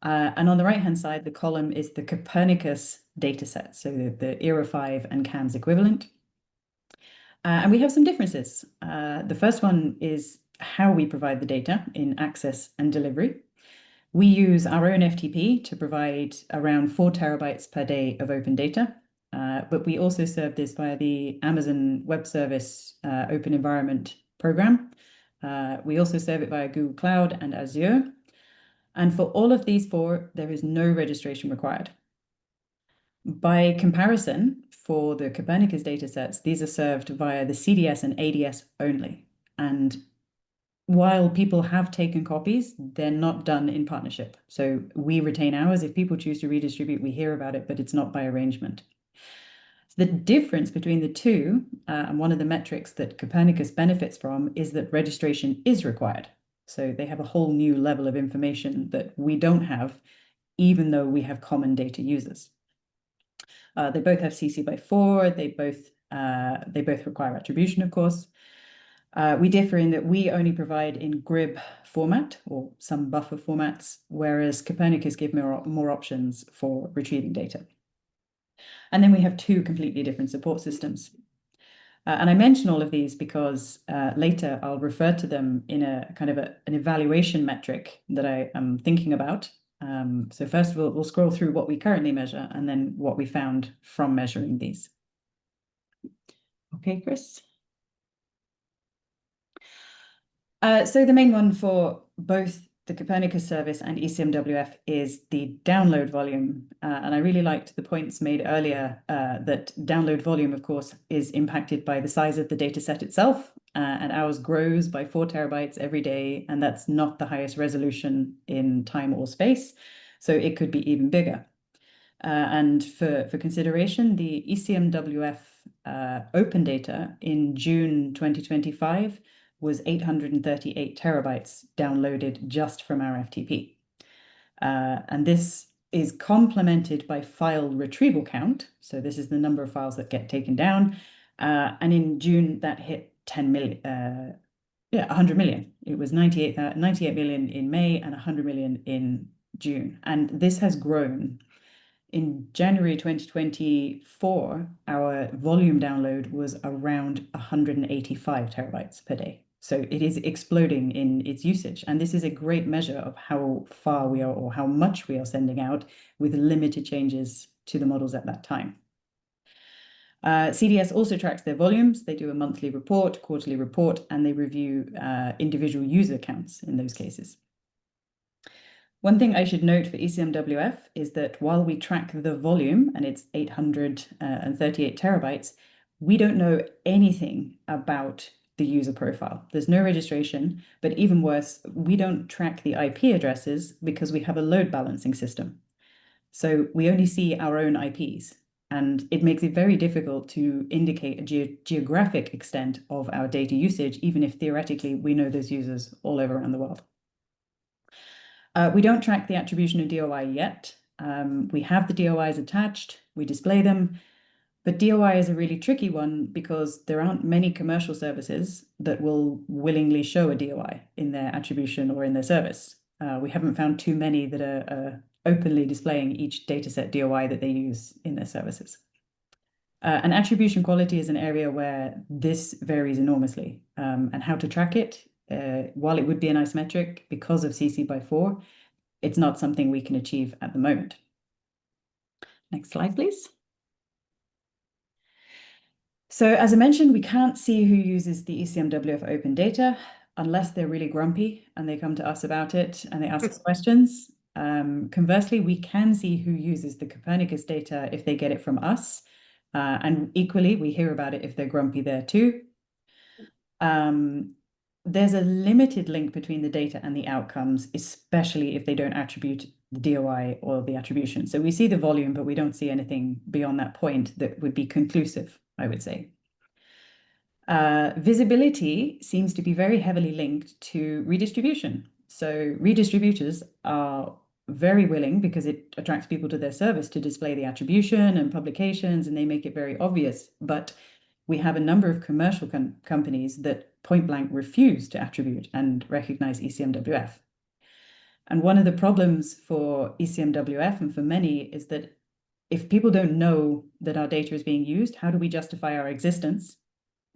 And on the right-hand side, the column is the Copernicus dataset, so the ERA5 and CAMS equivalent. And we have some differences. The first one is how we provide the data in access and delivery. We use our own FTP to provide around 4 terabytes per day of open data, but we also serve this via the Amazon Web Service Open Environment Program. We also serve it via Google Cloud and Azure. And for all of these 4, there is no registration required. By comparison, for the Copernicus datasets, these are served via the CDS and ADS only. And while people have taken copies, they're not done in partnership. So we retain ours. If people choose to redistribute, we hear about it, but it's not by arrangement. The difference between the two, and one of the metrics that Copernicus benefits from, is that registration is required. So they have a whole new level of information that we don't have, even though we have common data users. They both have CC by 4. They both require attribution, of course. We differ in that we only provide in GRIB format or some buffer formats, whereas Copernicus give more options for retrieving data. And then we have 2 completely different support systems. And I mention all of these because later I'll refer to them in a kind of an evaluation metric that I am thinking about. So first we'll scroll through what we currently measure and then what we found from measuring these. Okay, Chris. So the main one for both the Copernicus service and ECMWF is the download volume. And I really liked the points made earlier that download volume, of course, is impacted by the size of the data set itself. And ours grows by 4 terabytes every day. And that's not the highest resolution in time or space. So it could be even bigger. And for consideration, the ECMWF open data in June 2025 was 838 terabytes downloaded just from our FTP. And this is complemented by file retrieval count. So this is the number of files that get taken down. And in June, that hit 10 million, 100 million. It was 98 million in May and 100 million in June. And this has grown. In January 2024, our volume download was around 185 terabytes per day. So it is exploding in its usage. And this is a great measure of how far we are or how much we are sending out with limited changes to the models at that time. CDS also tracks their volumes. They do a monthly report, quarterly report, and they review individual user counts in those cases. One thing I should note for ECMWF is that while we track the volume, and it's 838 terabytes, we don't know anything about the user profile. There's no registration, but even worse, we don't track the IP addresses because we have a load balancing system. So we only see our own IPs, and it makes it very difficult to indicate a geographic extent of our data usage, even if theoretically we know those users all over around the world. We don't track the attribution of DOI yet. We have the DOIs attached, we display them, but DOI is a really tricky one because there aren't many commercial services that will willingly show a DOI in their attribution or in their service. We haven't found too many that are openly displaying each dataset DOI that they use in their services. And attribution quality is an area where this varies enormously, and how to track it. While it would be a nice metric, because of CC by 4, it's not something we can achieve at the moment. Next slide, please. So as I mentioned, we can't see who uses the ECMWF open data unless they're really grumpy and they come to us about it and they ask us questions. Conversely, we can see who uses the Copernicus data if they get it from us. And equally, we hear about it if they're grumpy there too. There's a limited link between the data and the outcomes, especially if they don't attribute the DOI or the attribution. So we see the volume, but we don't see anything beyond that point that would be conclusive, I would say. Visibility seems to be very heavily linked to redistribution. So redistributors are very willing, because it attracts people to their service, to display the attribution and publications, and they make it very obvious. But we have a number of commercial companies that point blank refuse to attribute and recognize ECMWF. And one of the problems for ECMWF and for many is that if people don't know that our data is being used, how do we justify our existence?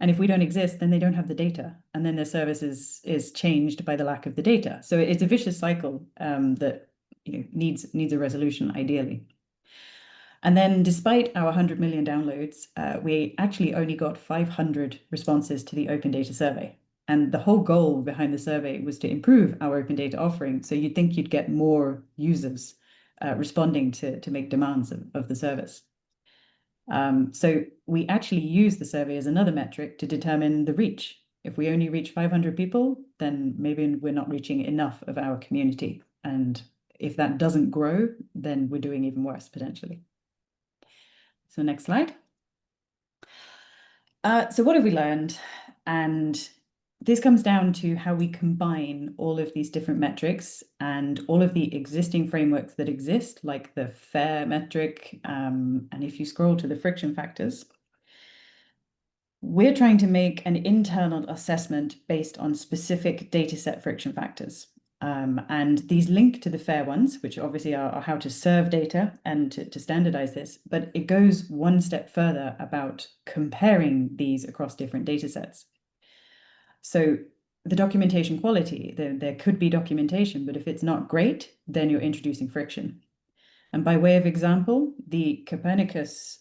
And if we don't exist, then they don't have the data, and then their service is changed by the lack of the data. So it's a vicious cycle that needs a resolution, ideally. And then despite our 100 million downloads, we actually only got 500 responses to the Open Data Survey. And the whole goal behind the survey was to improve our open data offering. So you'd think you'd get more users responding to make demands of the service. So we actually use the survey as another metric to determine the reach. If we only reach 500 people, then maybe we're not reaching enough of our community. And if that doesn't grow, then we're doing even worse, potentially. So next slide. So what have we learned? And this comes down to how we combine all of these different metrics and all of the existing frameworks that exist, like the FAIR metric. And if you scroll to the friction factors, we're trying to make an internal assessment based on specific dataset friction factors. And these link to the FAIR ones, which obviously are how to serve data and to standardize this, but it goes one step further about comparing these across different data sets. So the documentation quality, there could be documentation, but if it's not great, then you're introducing friction. And by way of example, the Copernicus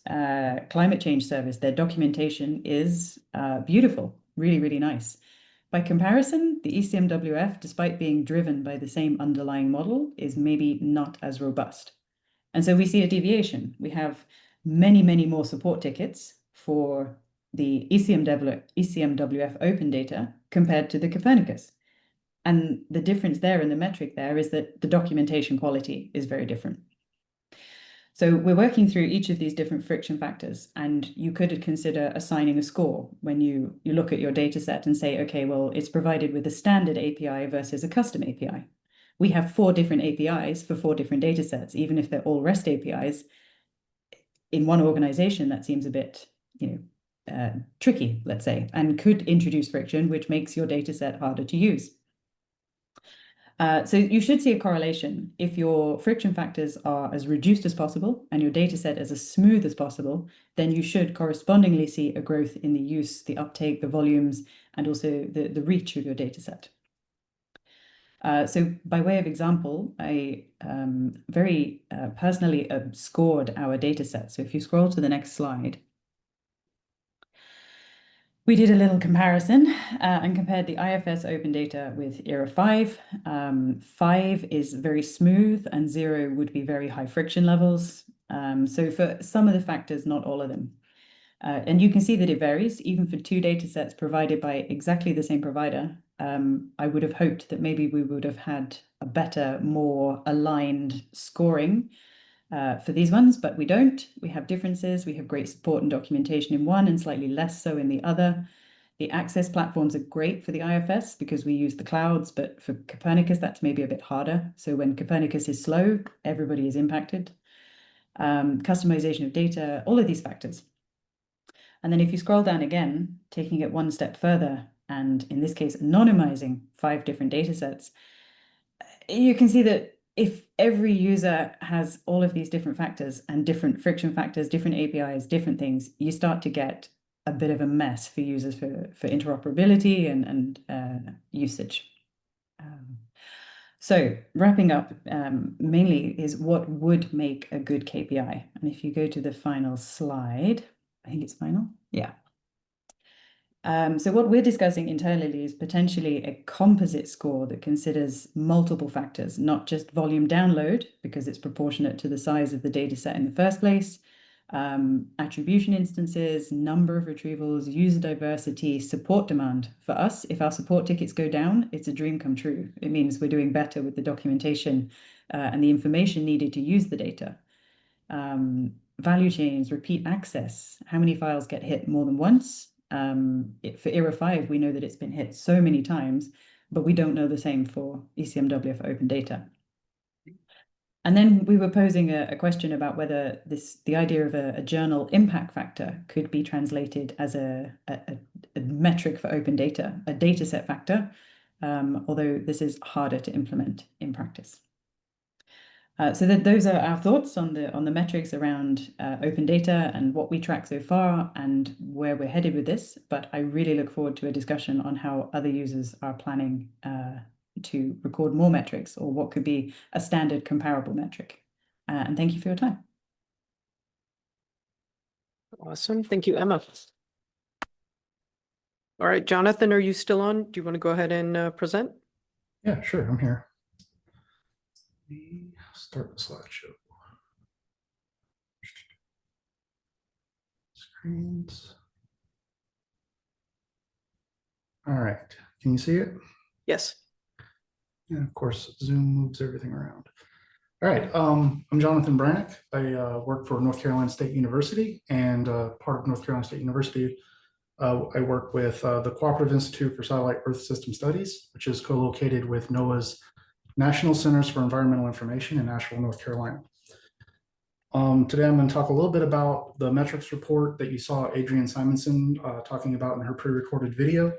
Climate Change Service, their documentation is beautiful, really, really nice. By comparison, the ECMWF, despite being driven by the same underlying model, is maybe not as robust. And so we see a deviation. We have many, many more support tickets for the ECMWF open data compared to the Copernicus. And the difference there in the metric there is that the documentation quality is very different. So we're working through each of these different friction factors, and you could consider assigning a score when you look at your data set and say, okay, well, it's provided with a standard API versus a custom API. We have 4 different APIs for 4 different data sets, even if they're all REST APIs. In one organization, that seems a bit, tricky, let's say, and could introduce friction, which makes your data set harder to use. So you should see a correlation. If your friction factors are as reduced as possible and your data set is as smooth as possible, then you should correspondingly see a growth in the use, the uptake, the volumes, and also the reach of your data set. So by way of example, I very personally scored our data set. So if you scroll to the next slide, we did a little comparison and compared the IFS open data with ERA 5. 5 is very smooth and 0 would be very high friction levels. So for some of the factors, not all of them. And you can see that it varies, even for 2 data sets provided by exactly the same provider. I would have hoped that maybe we would have had a better, more aligned scoring for these ones, but we don't. We have differences. We have great support and documentation in one and slightly less so in the other. The access platforms are great for the IFS because we use the clouds, but for Copernicus, that's maybe a bit harder. So when Copernicus is slow, everybody is impacted. Customization of data, all of these factors. And then if you scroll down again, taking it one step further, and in this case, anonymizing 5 different data sets, you can see that if every user has all of these different factors and different friction factors, different APIs, different things, you start to get a bit of a mess for users for interoperability and usage. So wrapping up mainly is what would make a good KPI. And if you go to the final slide, I think it's final, yeah. So what we're discussing internally is potentially a composite score that considers multiple factors, not just volume download, because it's proportionate to the size of the data set in the first place, attribution instances, number of retrievals, user diversity, support demand. For us, if our support tickets go down, it's a dream come true. It means we're doing better with the documentation and the information needed to use the data. Value chains, repeat access, how many files get hit more than once? For ERA 5, we know that it's been hit so many times, but we don't know the same for ECMWF open data. And then we were posing a question about whether the idea of a journal impact factor could be translated as a metric for open data, a data set factor, although this is harder to implement in practice. So those are our thoughts on the metrics around open data and what we track so far and where we're headed with this. But I really look forward to a discussion on how other users are planning to record more metrics or what could be a standard comparable metric. And thank you for your time. Awesome. Thank you, Emma. All right, Jonathan, are you still on? Do you want to go ahead and present? Yeah, sure. I'm here. Let me start the slideshow. Screens. All right. Can you see it? Yes. And of course, Zoom moves everything around. All right. I'm Jonathan Brannick. I work for North Carolina State University, and part of North Carolina State University, I work with the Cooperative Institute for Satellite Earth System Studies, which is co-located with NOAA's National Centers for Environmental Information in Asheville, North Carolina. Today, I'm going to talk a little bit about the metrics report that you saw Adrienne Simonson talking about in her pre-recorded video.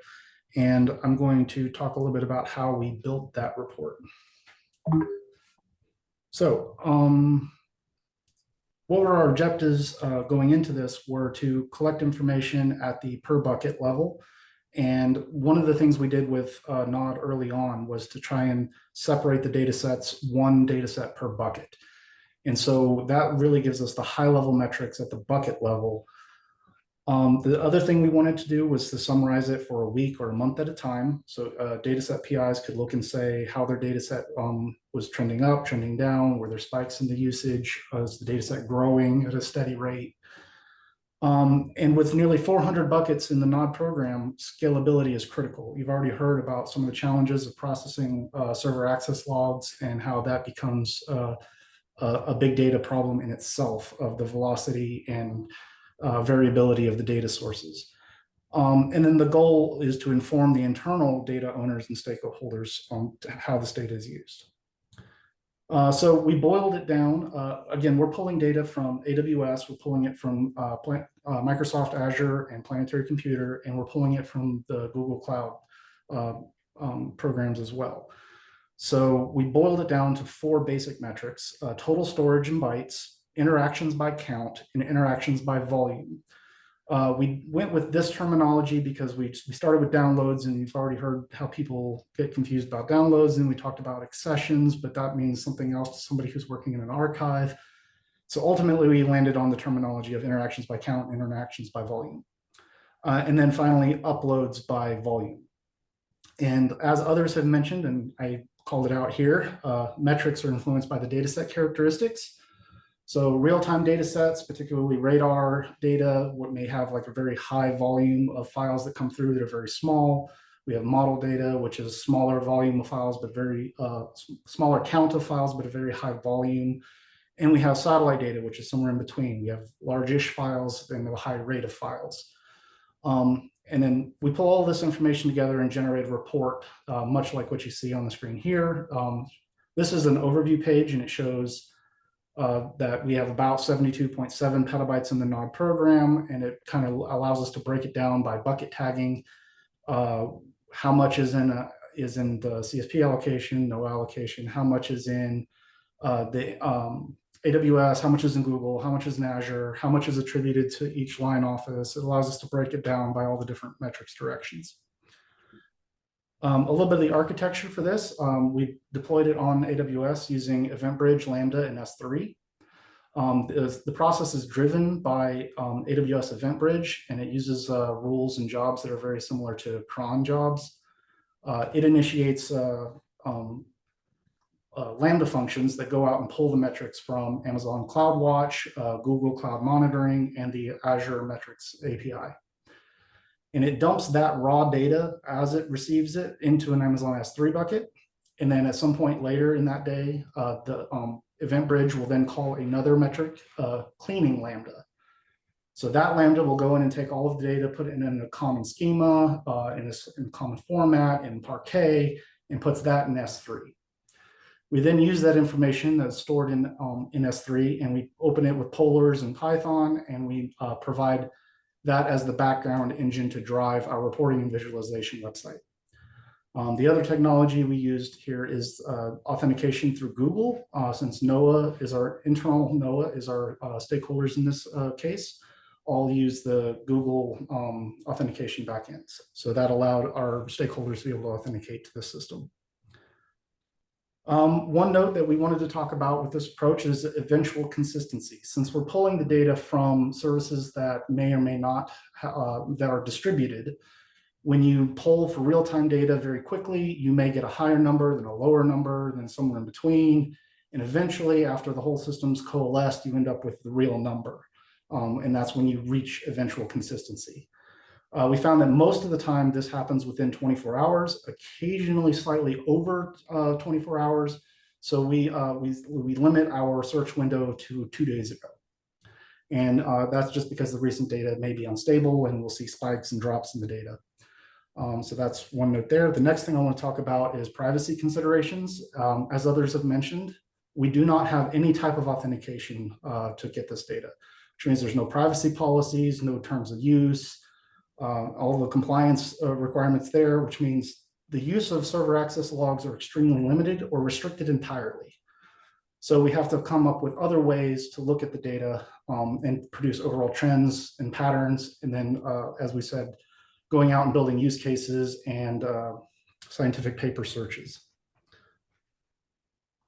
And I'm going to talk a little bit about how we built that report. So what were our objectives going into this were to collect information at the per bucket level. And one of the things we did with NOD early on was to try and separate the data sets, one data set per bucket. And so that really gives us the high level metrics at the bucket level. The other thing we wanted to do was to summarize it for a week or a month at a time. So dataset PIs could look and say how their dataset was trending up, trending down, were there spikes in the usage, is the dataset growing at a steady rate. And with nearly 400 buckets in the NOD program, scalability is critical. You've already heard about some of the challenges of processing server access logs and how that becomes a big data problem in itself of the velocity and variability of the data sources. And then the goal is to inform the internal data owners and stakeholders on how this data is used. So we boiled it down. Again, we're pulling data from AWS, we're pulling it from Microsoft Azure and Planetary Computer, and we're pulling it from the Google Cloud programs as well. So we boiled it down to 4 basic metrics: total storage in bytes, interactions by count, and interactions by volume. We went with this terminology because we started with downloads, and you've already heard how people get confused about downloads, and we talked about accessions, but that means something else to somebody who's working in an archive. So ultimately, we landed on the terminology of interactions by count, interactions by volume. And then finally, uploads by volume. And as others have mentioned, and I called it out here, metrics are influenced by the dataset characteristics. So real-time data sets, particularly radar data, what may have like a very high volume of files that come through that are very small. We have model data, which is a smaller volume of files, but very smaller count of files, but a very high volume. And we have satellite data, which is somewhere in between. We have large-ish files and a high rate of files. And then we pull all this information together and generate a report, much like what you see on the screen here. This is an overview page, and it shows that we have about 72.7 petabytes in the Nod program, and it kind of allows us to break it down by bucket tagging, how much is in the CSP allocation, no allocation, how much is in the AWS, how much is in Google, how much is in Azure, how much is attributed to each line office. It allows us to break it down by all the different metrics directions. A little bit of the architecture for this, we deployed it on AWS using EventBridge, Lambda, and S3. The process is driven by AWS EventBridge, and it uses rules and jobs that are very similar to cron jobs. It initiates Lambda functions that go out and pull the metrics from Amazon CloudWatch, Google Cloud Monitoring, and the Azure Metrics API. And it dumps that raw data as it receives it into an Amazon S3 bucket. And then at some point later in that day, the EventBridge will then call another metric, cleaning Lambda. So that Lambda will go in and take all of the data, put it in a common schema, in a common format, in Parquet, and puts that in S3. We then use that information that's stored in S3, and we open it with polars and Python, and we provide that as the background engine to drive our reporting and visualization website. The other technology we used here is authentication through Google, since NOAA is our stakeholders in this case, all use the Google authentication backends. So that allowed our stakeholders to be able to authenticate to the system. One note that we wanted to talk about with this approach is eventual consistency. Since we're pulling the data from services that may or may not, that are distributed, when you pull for real-time data very quickly, you may get a higher number, then a lower number, then somewhere in between. And eventually, after the whole system's coalesced, you end up with the real number. And that's when you reach eventual consistency. We found that most of the time this happens within 24 hours, occasionally slightly over 24 hours. So we limit our search window to 2 days ago. And that's just because the recent data may be unstable and we'll see spikes and drops in the data. So that's one note there. The next thing I want to talk about is privacy considerations. As others have mentioned, we do not have any type of authentication to get this data, which means there's no privacy policies, no terms of use, all the compliance requirements there, which means the use of server access logs are extremely limited or restricted entirely. So we have to come up with other ways to look at the data and produce overall trends and patterns. And then, as we said, going out and building use cases and scientific paper searches.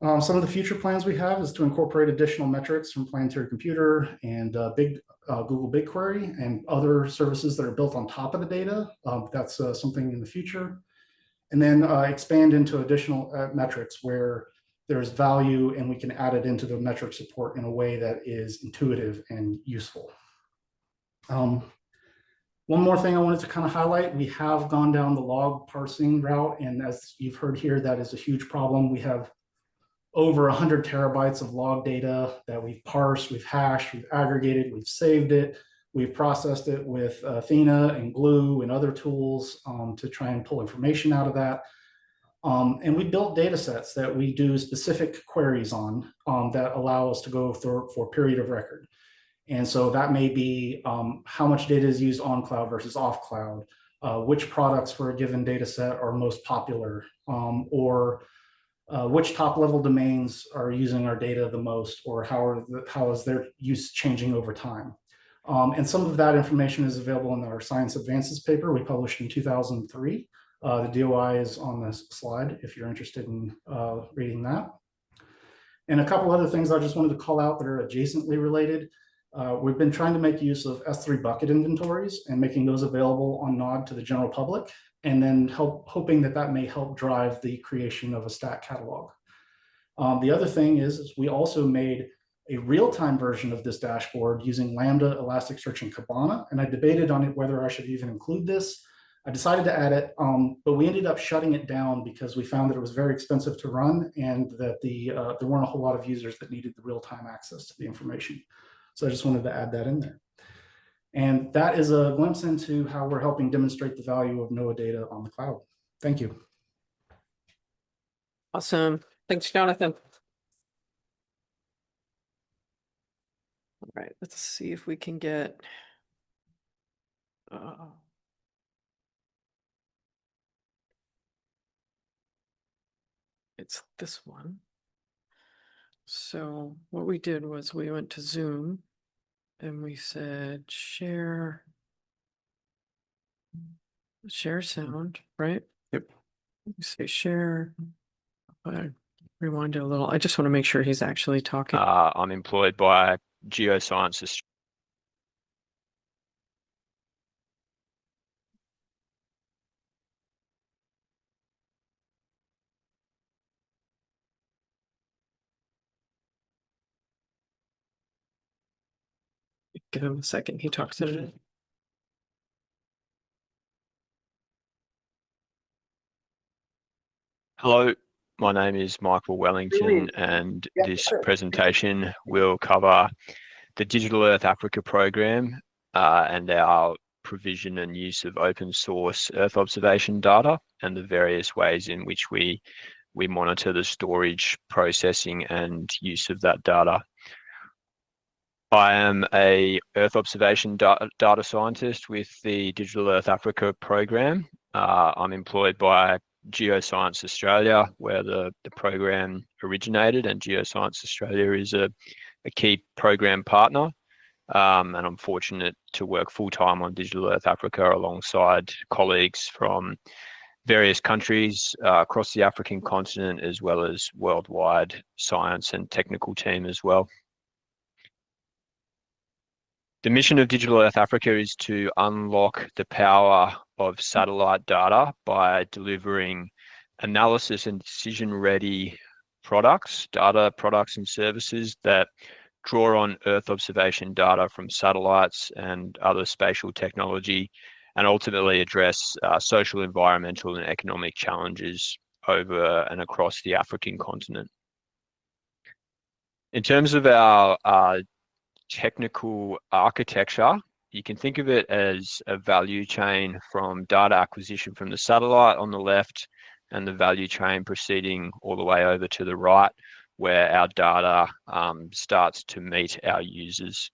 Some of the future plans we have is to incorporate additional metrics from Planetary Computer and Google BigQuery and other services that are built on top of the data. That's something in the future. And then expand into additional metrics where there's value and we can add it into the metric support in a way that is intuitive and useful. One more thing I wanted to kind of highlight, we have gone down the log parsing route. And as you've heard here, that is a huge problem. We have over 100 terabytes of log data that we've parsed, we've hashed, we've aggregated, we've saved it, we've processed it with Athena and Glue and other tools to try and pull information out of that. And we built data sets that we do specific queries on that allow us to go for period of record. And so that may be how much data is used on cloud versus off cloud, which products for a given data set are most popular, or which top level domains are using our data the most, or how is their use changing over time. And some of that information is available in our Science Advances paper we published in 2003. The DOI is on this slide if you're interested in reading that. And a couple other things I just wanted to call out that are adjacently related. We've been trying to make use of S3 bucket inventories and making those available on Nod to the general public, and then hoping that may help drive the creation of a stat catalog. The other thing is we also made a real-time version of this dashboard using Lambda, Elasticsearch, and Kibana, and I debated on it whether I should even include this. I decided to add it, but we ended up shutting it down because we found that it was very expensive to run and that there weren't a whole lot of users that needed the real-time access to the information. So I just wanted to add that in there. And that is a glimpse into how we're helping demonstrate the value of NOAA data on the cloud. Thank you. Awesome. Thanks, Jonathan. All right, let's see if we can get it's this one. So what we did was we went to Zoom and we said share sound, right? Yep. You say share. Rewind it a little. I just want to make sure he's actually talking. I'm employed by Geoscience. Give him a second. He talks at it. Hello, my name is Michael Wellington, and this presentation will cover the Digital Earth Africa program and our provision and use of open source Earth observation data and the various ways in which we monitor the storage, processing, and use of that data. I am a Earth observation data scientist with the Digital Earth Africa program. I'm employed by Geoscience Australia, where the program originated, and Geoscience Australia is a key program partner. And I'm fortunate to work full-time on Digital Earth Africa alongside colleagues from various countries across the African continent, as well as worldwide science and technical team as well. The mission of Digital Earth Africa is to unlock the power of satellite data by delivering analysis and decision-ready data products and services that draw on Earth observation data from satellites and other spatial technology, and ultimately address social, environmental, and economic challenges over and across the African continent. In terms of our technical architecture, you can think of it as a value chain from data acquisition from the satellite on the left, and the value chain proceeding all the way over to the right, where our data starts to meet our users.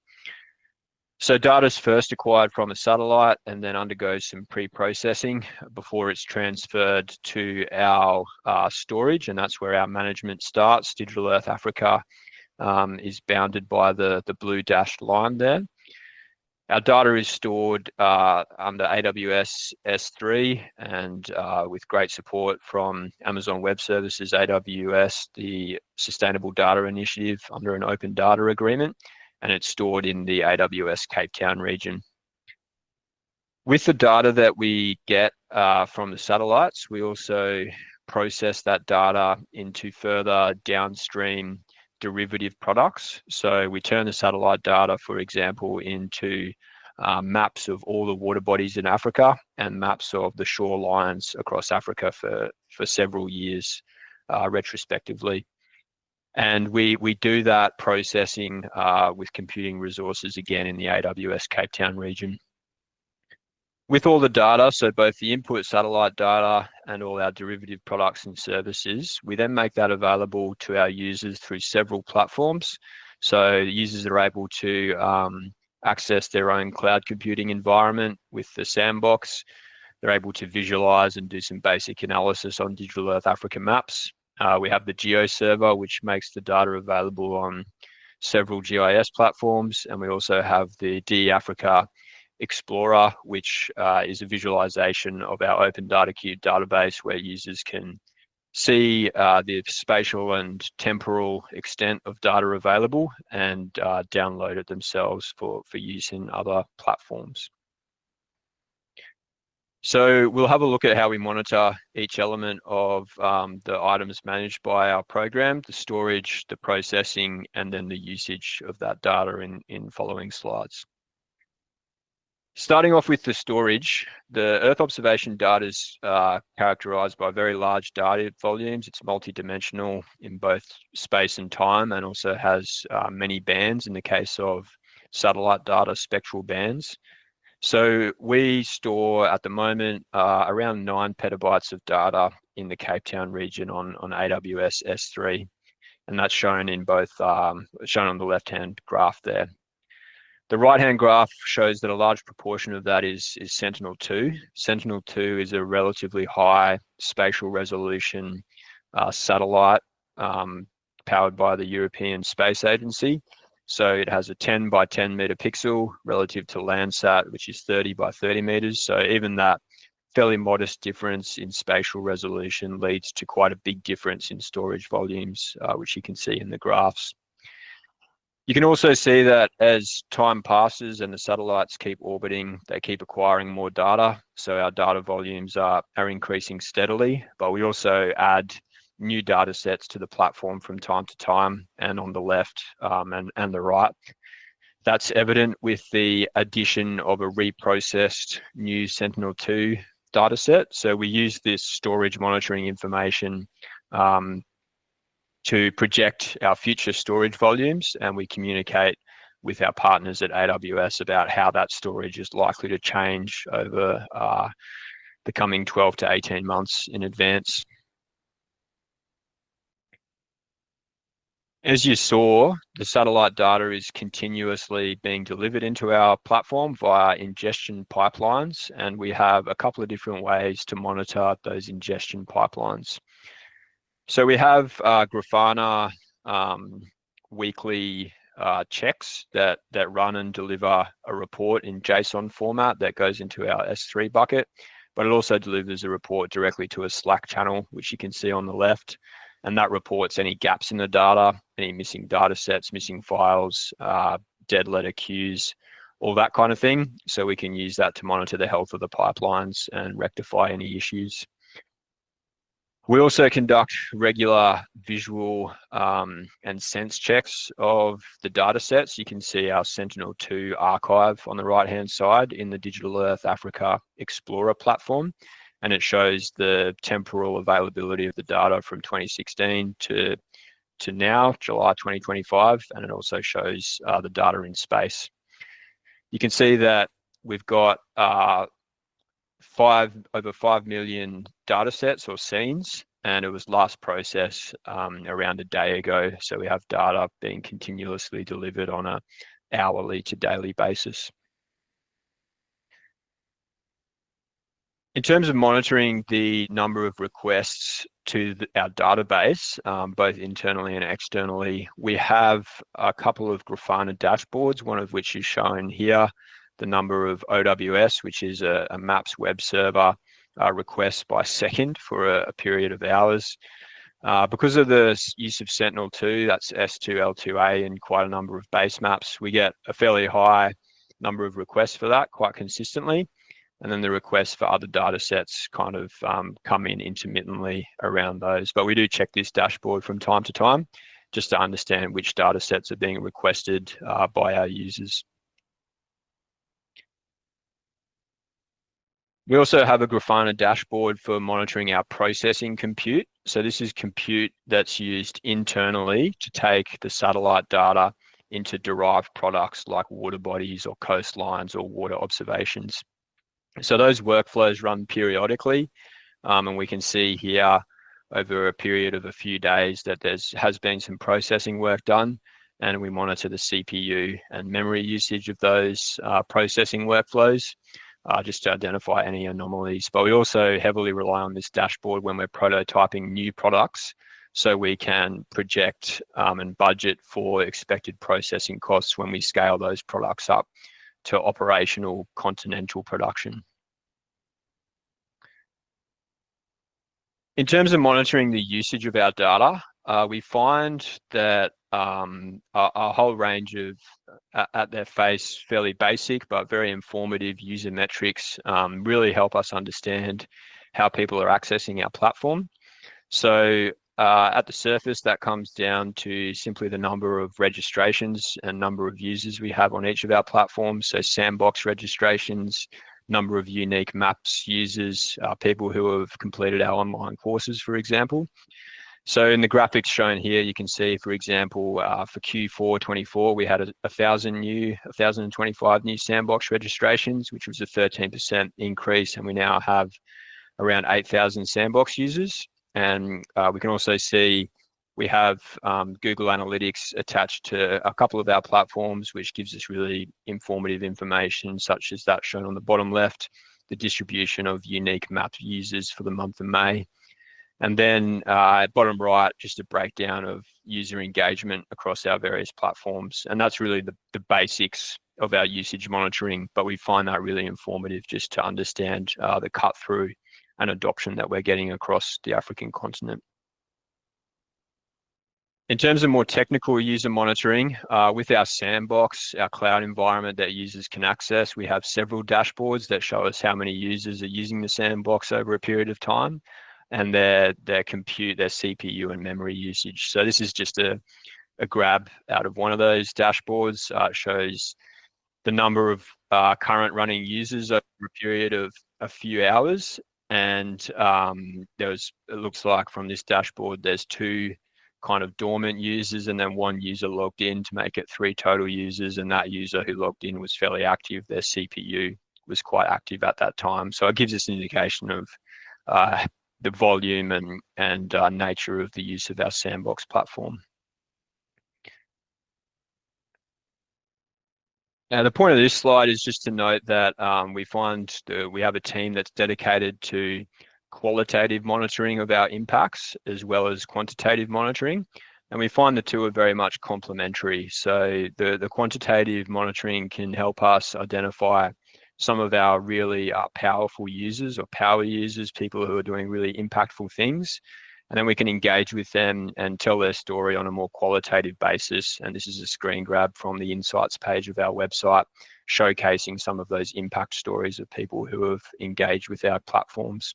So data is first acquired from a satellite and then undergoes some pre-processing before it's transferred to our storage, and that's where our management starts. Digital Earth Africa is bounded by the blue dashed line there. Our data is stored under AWS S3, and with great support from Amazon Web Services, AWS, the Sustainable Data Initiative, under an open data agreement, and it's stored in the AWS Cape Town region. With the data that we get from the satellites, we also process that data into further downstream derivative products. So we turn the satellite data, for example, into maps of all the water bodies in Africa and maps of the shorelines across Africa for several years retrospectively. And we do that processing with computing resources again in the AWS Cape Town region. With all the data, so both the input satellite data and all our derivative products and services, we then make that available to our users through several platforms. So users are able to access their own cloud computing environment with the Sandbox. They're able to visualize and do some basic analysis on Digital Earth Africa maps. We have the Geo server, which makes the data available on several GIS platforms. And we also have the DE Africa Explorer, which is a visualization of our Open Data Cube database where users can see the spatial and temporal extent of data available and download it themselves for use in other platforms. So we'll have a look at how we monitor each element of the items managed by our program, the storage, the processing, and then the usage of that data in following slides. Starting off with the storage, the Earth observation data is characterized by very large data volumes. It's multidimensional in both space and time, and also has many bands in the case of satellite data, spectral bands. So we store at the moment around 9 petabytes of data in the Cape Town region on AWS S3, and that's shown in both shown on the left-hand graph there. The right-hand graph shows that a large proportion of that is Sentinel-2. Sentinel-2 is a relatively high spatial resolution satellite powered by the European Space Agency. So it has a 10 by 10 meter pixel relative to Landsat, which is 30 by 30 meters. So even that fairly modest difference in spatial resolution leads to quite a big difference in storage volumes, which you can see in the graphs. You can also see that as time passes and the satellites keep orbiting, they keep acquiring more data. So our data volumes are increasing steadily, but we also add new data sets to the platform from time to time, and on the left and the right. That's evident with the addition of a reprocessed new Sentinel-2 data set. So we use this storage monitoring information to project our future storage volumes, and we communicate with our partners at AWS about how that storage is likely to change over the coming 12 to 18 months in advance. As you saw, the satellite data is continuously being delivered into our platform via ingestion pipelines, and we have a couple of different ways to monitor those ingestion pipelines. So we have Grafana weekly checks that run and deliver a report in JSON format that goes into our S3 bucket, but it also delivers a report directly to a Slack channel, which you can see on the left. And that reports any gaps in the data, any missing data sets, missing files, dead letter queues, all that kind of thing. So we can use that to monitor the health of the pipelines and rectify any issues. We also conduct regular visual and sense checks of the data sets. You can see our Sentinel-2 archive on the right-hand side in the Digital Earth Africa Explorer platform. And it shows the temporal availability of the data from 2016 to now, July 2025, and it also shows the data in space. You can see that we've got over 5 million data sets or scenes, and it was last processed around a day ago. So we have data being continuously delivered on an hourly to daily basis. In terms of monitoring the number of requests to our database, both internally and externally, we have a couple of Grafana dashboards, one of which is shown here, the number of OWS, which is a Maps web server requests by second for a period of hours. Because of the use of Sentinel-2, that's S2, L2A, and quite a number of base maps, we get a fairly high number of requests for that quite consistently. And then the requests for other data sets kind of come in intermittently around those. But we do check this dashboard from time to time just to understand which data sets are being requested by our users. We also have a Grafana dashboard for monitoring our processing compute. So this is compute that's used internally to take the satellite data into derived products like water bodies or coastlines or water observations. So those workflows run periodically, and we can see here over a period of a few days that has been some processing work done, and we monitor the CPU and memory usage of those processing workflows just to identify any anomalies. But we also heavily rely on this dashboard when we're prototyping new products, so we can project and budget for expected processing costs when we scale those products up to operational continental production. In terms of monitoring the usage of our data, we find that a whole range of, at their face, fairly basic but very informative user metrics really help us understand how people are accessing our platform. So at the surface, that comes down to simply the number of registrations and number of users we have on each of our platforms. So sandbox registrations, number of unique maps users, people who have completed our online courses, for example. So in the graphics shown here, you can see, for example, for Q4 24, we had 1,025 new sandbox registrations, which was a 13% increase, and we now have around 8,000 sandbox users. And we can also see we have Google Analytics attached to a couple of our platforms, which gives us really informative information, such as that shown on the bottom left, the distribution of unique map users for the month of May. And then bottom right, just a breakdown of user engagement across our various platforms. And that's really the basics of our usage monitoring, but we find that really informative just to understand the cut through and adoption that we're getting across the African continent. In terms of more technical user monitoring, with our sandbox, our cloud environment that users can access, we have several dashboards that show us how many users are using the sandbox over a period of time, and their compute, their CPU and memory usage. So this is just a grab out of one of those dashboards. It shows the number of current running users over a period of a few hours. And it looks like from this dashboard, there's 2 kind of dormant users and then 1 user logged in to make it 3 total users. And that user who logged in was fairly active. Their CPU was quite active at that time. So it gives us an indication of the volume and nature of the use of our sandbox platform. Now, the point of this slide is just to note that we have a team that's dedicated to qualitative monitoring of our impacts as well as quantitative monitoring. And we find the two are very much complementary. So the quantitative monitoring can help us identify some of our really powerful users or power users, people who are doing really impactful things. And then we can engage with them and tell their story on a more qualitative basis. And this is a screen grab from the insights page of our website, showcasing some of those impact stories of people who have engaged with our platforms.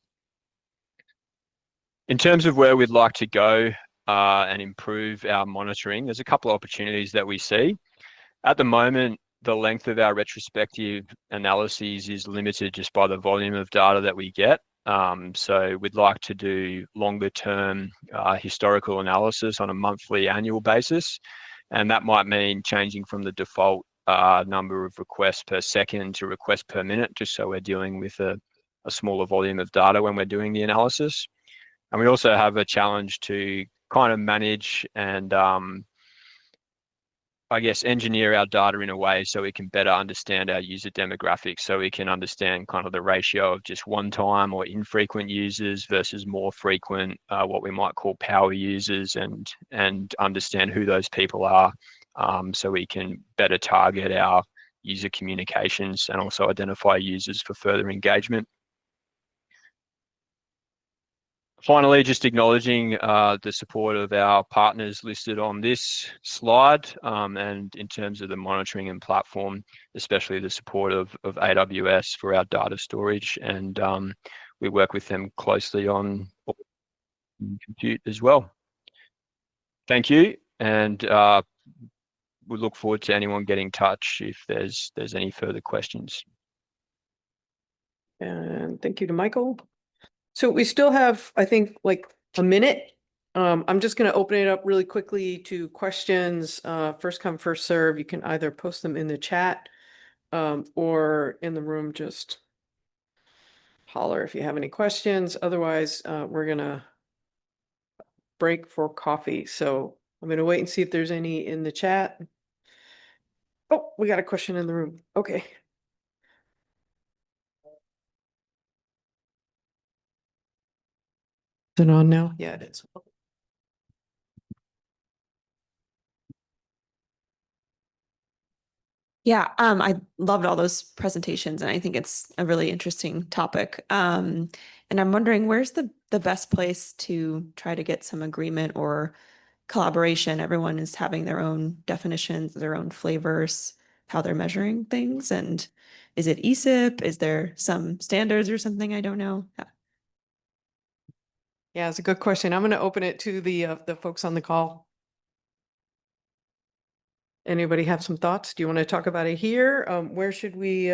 In terms of where we'd like to go and improve our monitoring, there's a couple of opportunities that we see. At the moment, the length of our retrospective analyses is limited just by the volume of data that we get. So we'd like to do longer term historical analysis on a monthly, annual basis. And that might mean changing from the default number of requests per second to requests per minute, just so we're dealing with a smaller volume of data when we're doing the analysis. And we also have a challenge to kind of manage and I guess engineer our data in a way so we can better understand our user demographics, so we can understand kind of the ratio of just one-time or infrequent users versus more frequent, what we might call power users, and understand who those people are, so we can better target our user communications and also identify users for further engagement. Finally, just acknowledging the support of our partners listed on this slide, and in terms of the monitoring and platform, especially the support of AWS for our data storage, and we work with them closely on compute as well. Thank you, and we look forward to anyone getting in touch if there's any further questions. And thank you to Michael. So we still have, I think, like a minute. I'm just going to open it up really quickly to questions. First come, first serve. You can either post them in the chat or in the room, just holler if you have any questions. Otherwise, we're going to break for coffee. So I'm going to wait and see if there's any in the chat. Oh, we got a question in the room. Okay. Is it on now? Yeah, it is. Yeah, I loved all those presentations, and I think it's a really interesting topic. And I'm wondering, where's the best place to try to get some agreement or collaboration? Everyone is having their own definitions, their own flavors, how they're measuring things. And is it ESIP? Is there some standards or something? I don't know. Yeah, it's a good question. I'm going to open it to the folks on the call. Anybody have some thoughts? Do you want to talk about it here? Where should we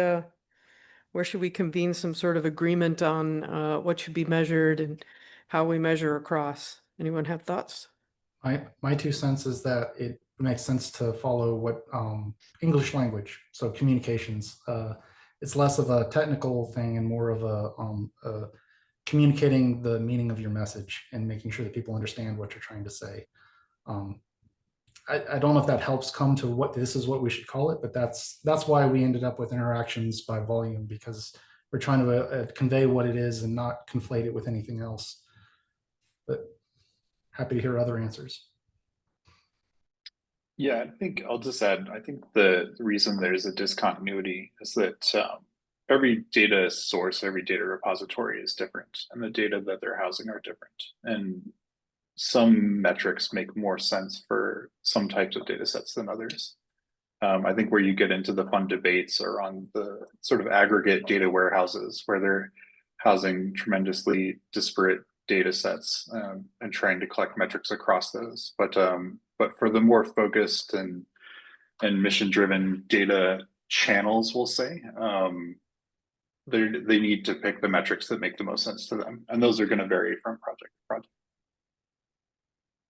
convene some sort of agreement on what should be measured and how we measure across? Anyone have thoughts? My 2 cents is that it makes sense to follow what English language, so communications. It's less of a technical thing and more of a communicating the meaning of your message and making sure that people understand what you're trying to say. I don't know if that helps come to what this is what we should call it, but that's why we ended up with interactions by volume, because we're trying to convey what it is and not conflate it with anything else. But happy to hear other answers. Yeah, I think I'll just add, I think the reason there's a discontinuity is that every data source, every data repository is different, and the data that they're housing are different. And some metrics make more sense for some types of data sets than others. I think where you get into the fun debates are on the sort of aggregate data warehouses, where they're housing tremendously disparate data sets and trying to collect metrics across those. But for the more focused and mission-driven data channels, we'll say, they need to pick the metrics that make the most sense to them, and those are going to vary from project to project.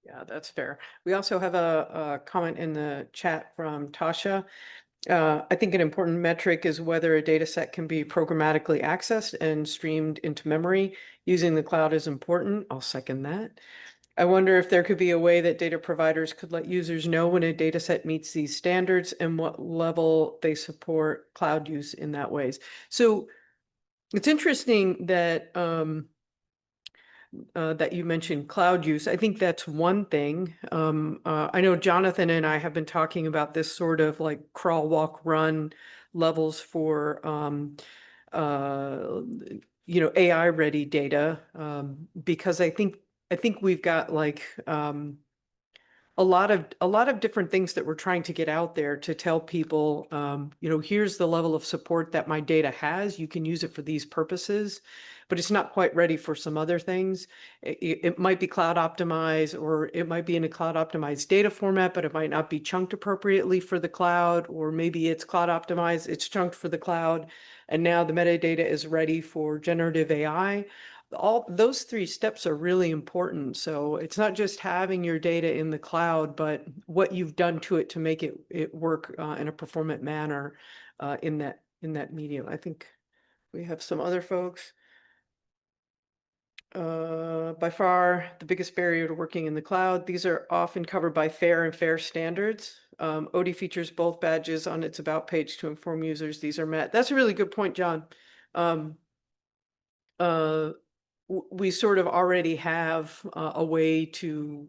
Yeah, that's fair. We also have a comment in the chat from Tasha. I think an important metric is whether a data set can be programmatically accessed and streamed into memory. Using the cloud is important. I'll second that. I wonder if there could be a way that data providers could let users know when a data set meets these standards and what level they support cloud use in that ways. So it's interesting that that you mentioned cloud use. I think that's one thing. I know Jonathan and I have been talking about this sort of like crawl, walk, run levels for AI ready data, because I think we've got like a lot of different things that we're trying to get out there to tell people, here's the level of support that my data has. You can use it for these purposes, but it's not quite ready for some other things. It might be cloud optimized, or it might be in a cloud optimized data format, but it might not be chunked appropriately for the cloud, or maybe it's cloud optimized, it's chunked for the cloud, and now the metadata is ready for generative AI. All those 3 steps are really important. So it's not just having your data in the cloud, but what you've done to it to make it work in a performant manner in that medium. I think we have some other folks. By far the biggest barrier to working in the cloud. These are often covered by FAIR and FAIR standards. Odie features both badges on its about page to inform users these are met. That's a really good point, John. We sort of already have a way to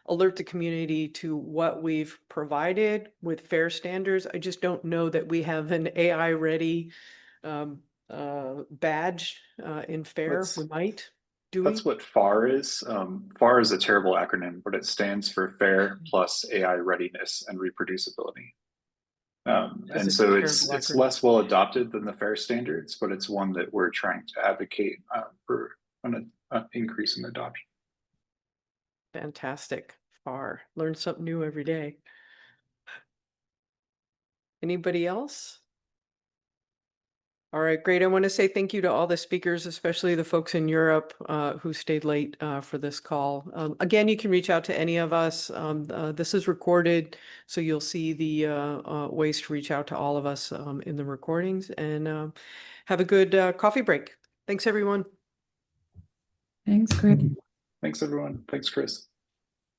alert the community to what we've provided with FAIR standards. I just don't know that we have an AI ready badge in FAIR. We might. Do we? That's what FAR is. FAR is a terrible acronym, but it stands for FAIR plus AI readiness and reproducibility. And so it's less well adopted than the FAIR standards, but it's one that we're trying to advocate for an increase in adoption. Fantastic. FAR. Learn something new every day. Anybody else? All right, great. I want to say thank you to all the speakers, especially the folks in Europe who stayed late for this call. Again, you can reach out to any of us. This is recorded, so you'll see the ways to reach out to all of us in the recordings. And have a good coffee break. Thanks, everyone. Thanks, Greg. Thanks, everyone. Thanks, Chris.